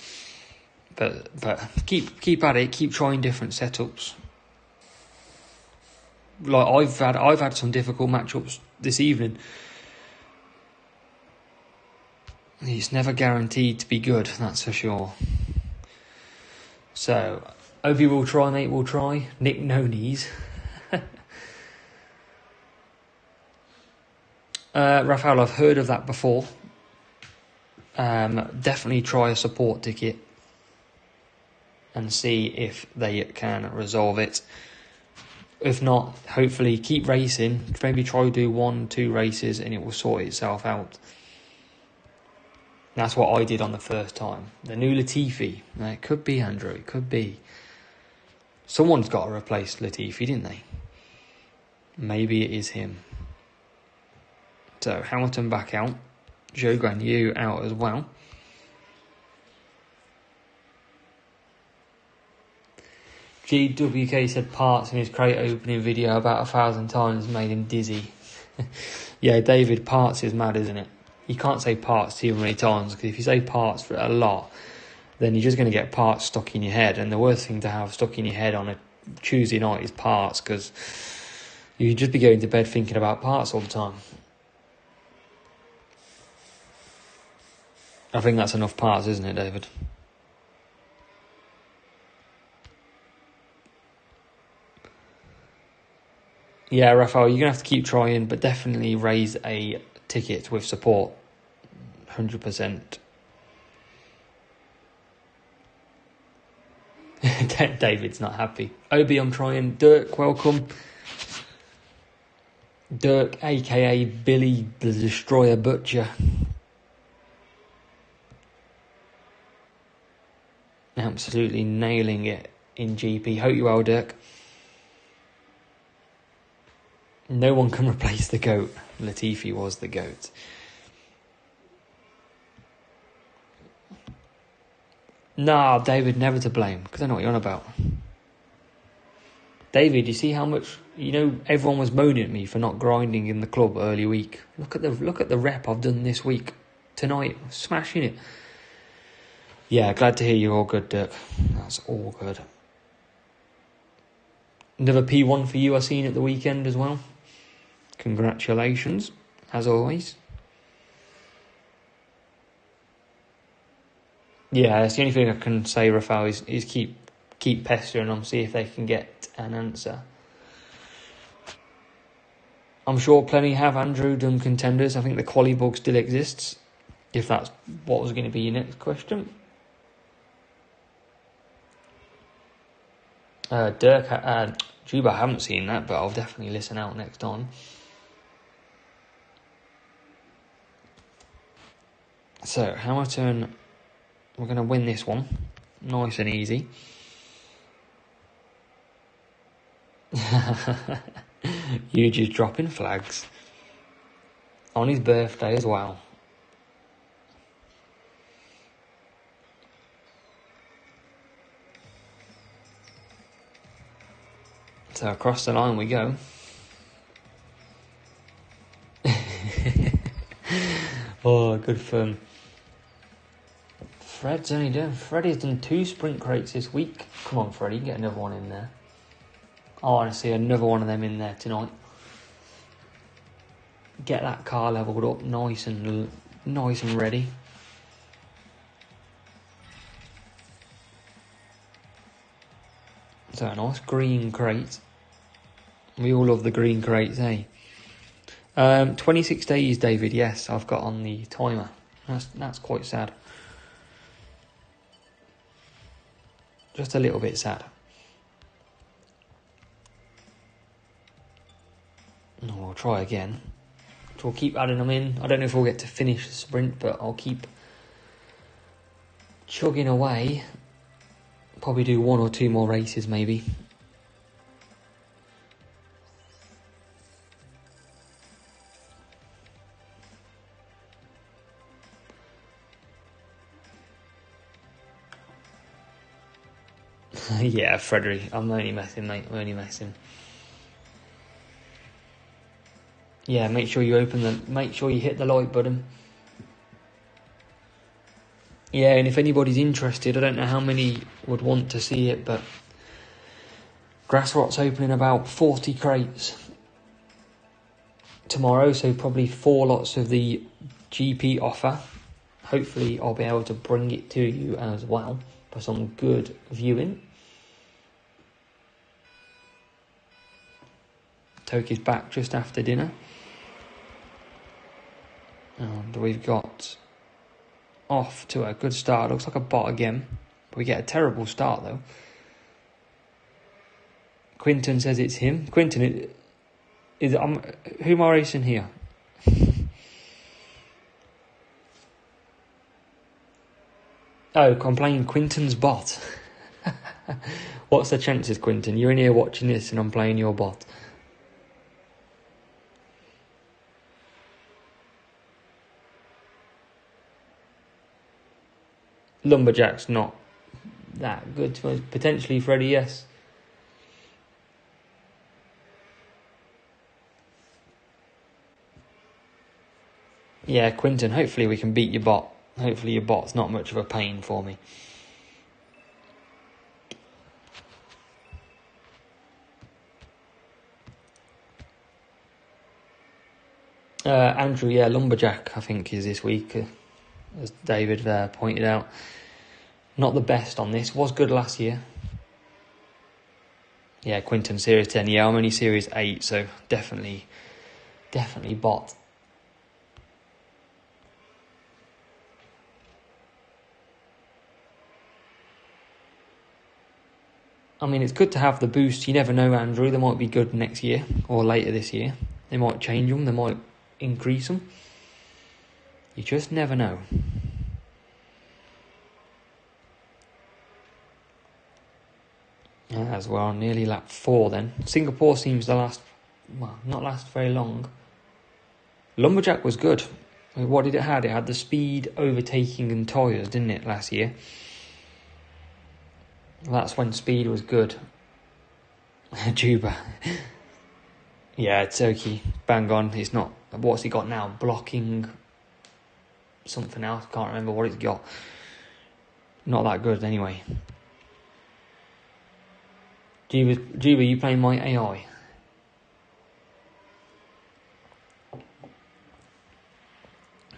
But keep at it, keep trying different setups. Like I've had some difficult matchups this evening. It's never guaranteed to be good, that's for sure. So, Obi will try, mate will try. Nick no knees. Raphael, I've heard of that before. Definitely try a support ticket and see if they can resolve it. If not, hopefully keep racing. Maybe try to do 1-2 races and it will sort itself out. That's what I did on the first time. The new Latifi. Now, it could be Andrew, it could be. Someone's got to replace Latifi, didn't they? Maybe it is him. So, Hamilton back out. Zhou Guanyu out as well. GWK said parts in his crate opening video about 1,000 times made him dizzy. Yeah, David, parts is mad, isn't it? You can't say parts too many times, because if you say parts for a lot, then you're just going to get parts stuck in your head. And the worst thing to have stuck in your head on a Tuesday night is parts, because you'd just be going to bed thinking about parts all the time. I think that's enough parts, isn't it, David? Yeah, Raphael, you're going to have to keep trying, but definitely raise a ticket with support. 100%. David's not happy. Obi, I'm trying. Dirk, welcome. Dirk, aka Billy the Destroyer Butcher. Absolutely nailing it in GP. Hope you well, Dirk. No one can replace the GOAT. Latifi was the GOAT. Nah, David, never to blame, because I know what you're on about. David, you see how much, everyone was moaning at me for not grinding in the club early week. Look at the rep I've done this week. Tonight, smashing it. Yeah, glad to hear you're all good, Dirk. That's all good. Another P1 for you I seen at the weekend as well. Congratulations, as always. Yeah, that's the only thing I can say, Rafael, is keep pestering them, see if they can get an answer. I'm sure plenty have, Andrew, done contenders. I think the quali bug still exists, if that's what was going to be your next question. Dirk, Juba, I haven't seen that, but I'll definitely listen out next time. So, Hamilton, we're going to win this one. Nice and easy. You just dropping flags. On his birthday as well. So across the line we go. Oh, good fun. Freddie's done 2 sprint crates this week. Come on, Freddie, get another one in there. I want to see another one of them in there tonight. Get that car levelled up, nice and ready. So a nice green crate. We all love the green crates, eh? 26 days, David. Yes, I've got on the timer. That's quite sad. Just a little bit sad. No, we'll try again. So we'll keep adding them in. I don't know if we'll get to finish the sprint, but I'll keep chugging away. Probably do 1 or 2 more races, maybe. Yeah, Frederick, I'm only messing, mate. I'm only messing. Yeah, make sure you hit the like button. Yeah, and if anybody's interested, I don't know how many would want to see it, but Grassrot's opening about 40 crates tomorrow, so probably 4 lots of the GP offer. Hopefully I'll be able to bring it to you as well for some good viewing. Toki's back just after dinner. And we've got off to a good start. Looks like a bot again. But we get a terrible start though. Quinton says it's him. Quinton, who am I racing here? Oh, I'm playing Quinton's bot. What's the chances, Quinton? You're in here watching this and I'm playing your bot. Lumberjack's not that good to us. Potentially Freddie, yes. Yeah, Quinton, hopefully we can beat your bot. Hopefully your bot's not much of a pain for me. Andrew, yeah, Lumberjack, I think, is this week, as David pointed out. Not the best on this. Was good last year. Yeah, Quinton, Series 10. Yeah, I'm only Series 8, so definitely bot. I mean, it's good to have the boost. You never know, Andrew. They might be good next year or later this year. They might change them. They might increase them. You just never know. As well, nearly lap 4 then. Singapore seems to not last very long. Lumberjack was good. What did it have? It had the speed, overtaking and tyres, didn't it, last year? That's when speed was good. Juba. Yeah, Toki, bang on. It's not. What's he got now? Blocking something else. Can't remember what it's got. Not that good anyway. Juba, you playing my AI?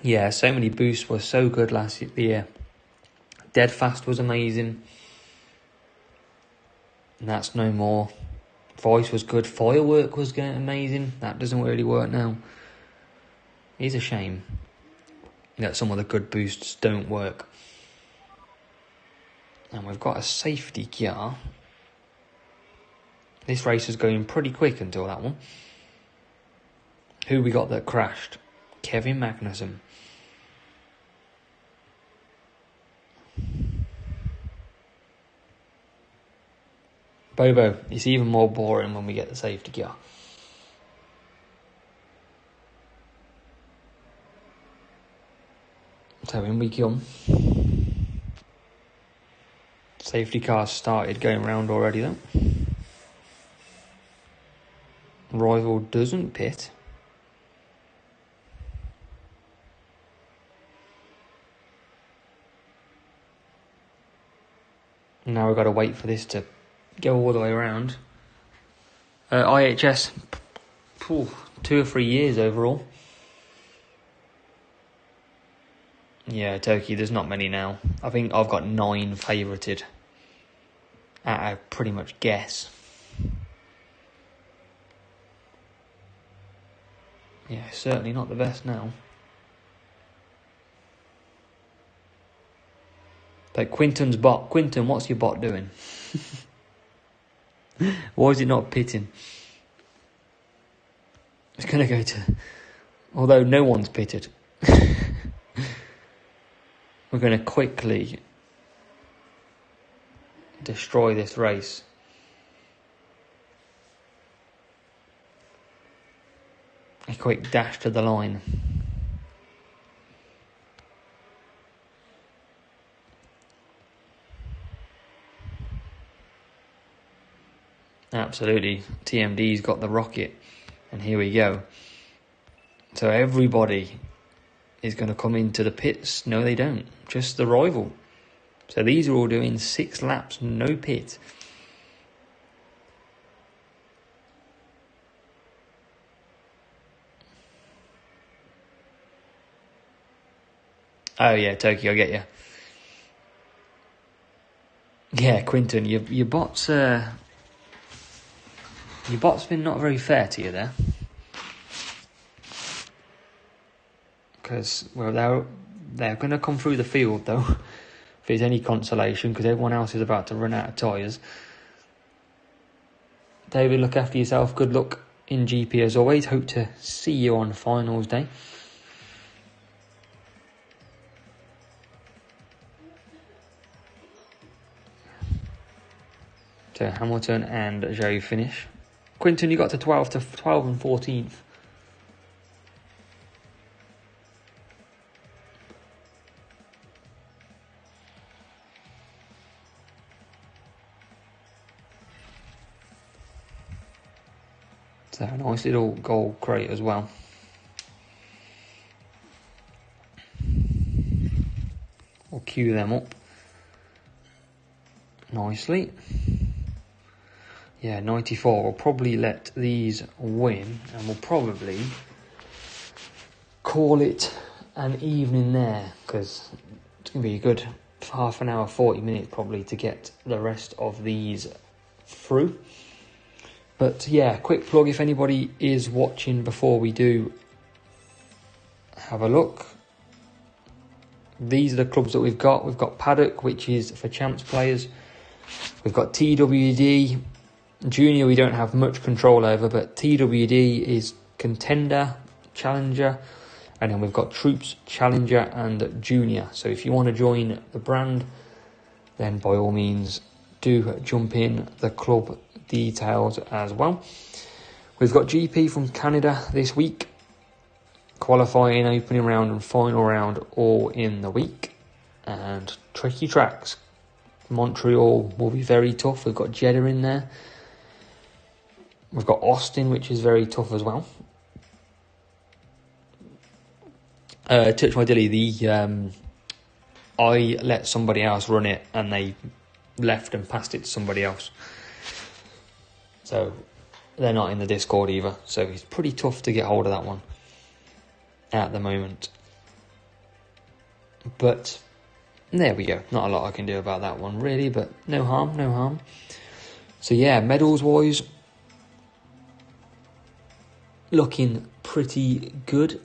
Yeah, so many boosts were so good last year. Dead Fast was amazing. And that's no more. Voice was good. Firework was getting amazing. That doesn't really work now. It's a shame that some of the good boosts don't work. And we've got a safety car. This race is going pretty quick until that one. Who we got that crashed? Kevin Magnussen. Bobo, it's even more boring when we get the safety car. So in we come. Safety car started going round already though. Rival doesn't pit. Now we've got to wait for this to go all the way around. IHS, 2 or 3 years overall. Yeah, Toki, there's not many now. I think I've got 9 favourited at a pretty much guess. Yeah, certainly not the best now. But Quinton's bot. Quinton, what's your bot doing? Why is it not pitting? It's going to go to... Although no one's pitted. We're going to quickly destroy this race. A quick dash to the line. Absolutely. TMD's got the rocket. And here we go. So everybody is going to come into the pits. No, they don't. Just the rival. So these are all doing 6 laps, no pit. Oh yeah, Tokyo, I get you. Yeah, Quinton, your bot's been not very fair to you there. Because, well, they're going to come through the field, though, if it's any consolation, because everyone else is about to run out of tyres. David, look after yourself. Good luck in GP as always. Hope to see you on finals day. So Hamilton and Joe finish. Quinton, you got to 12 and 14th. So a nice little gold crate as well. We'll queue them up nicely. Yeah, 94. We'll probably let these win, and we'll probably call it an evening there, because it's going to be a good half an hour, 40 minutes probably to get the rest of these through. But yeah, quick plug if anybody is watching before we do have a look. These are the clubs that we've got. We've got Paddock, which is for champs players. We've got TWD. Junior we don't have much control over, but TWD is contender, challenger, and then we've got troops, challenger and junior. So if you want to join the brand, then by all means do jump in the club details as well. We've got GP from Canada this week, qualifying, opening round and final round all in the week, and tricky tracks. Montreal will be very tough. We've got Jeddah in there. We've got Austin, which is very tough as well. Touch my dilly, I let somebody else run it and they left and passed it to somebody else. So they're not in the Discord either. So it's pretty tough to get hold of that one at the moment. But there we go. Not a lot I can do about that one really, but no harm, no harm. So yeah, medals wise, looking pretty good.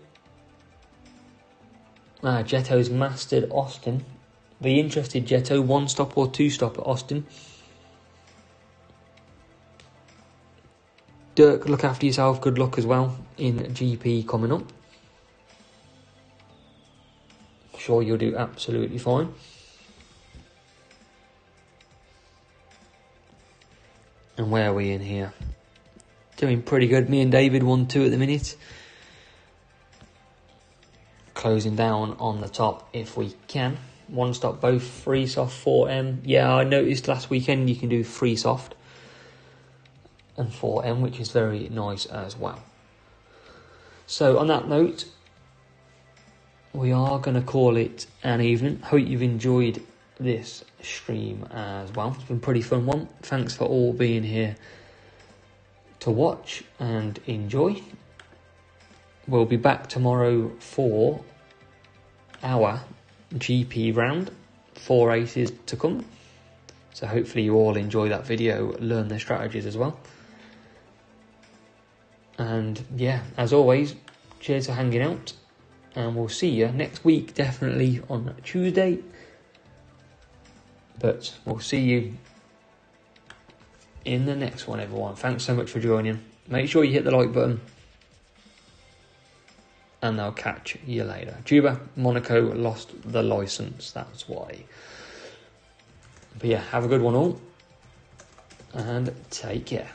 Jetto's mastered Austin. Be interested, Jetto, 1 stop or 2 stop at Austin. Dirk, look after yourself. Good luck as well in GP coming up. Sure you'll do absolutely fine. And where are we in here? Doing pretty good. Me and David 1-2 at the minute. Closing down on the top if we can. 1 stop both, free soft 4M. Yeah, I noticed last weekend you can do free soft and 4M, which is very nice as well. So on that note, we are going to call it an evening. Hope you've enjoyed this stream as well. It's been a pretty fun one. Thanks for all being here to watch and enjoy. We'll be back tomorrow for our GP round. 4 races to come. So hopefully you all enjoy that video, learn their strategies as well. And yeah, as always, cheers for hanging out. And we'll see you next week, definitely on Tuesday. But we'll see you in the next one, everyone. Thanks so much for joining. Make sure you hit the like button. And I'll catch you later. Juba, Monaco lost the licence. That's why. But yeah, have a good one all. And take care.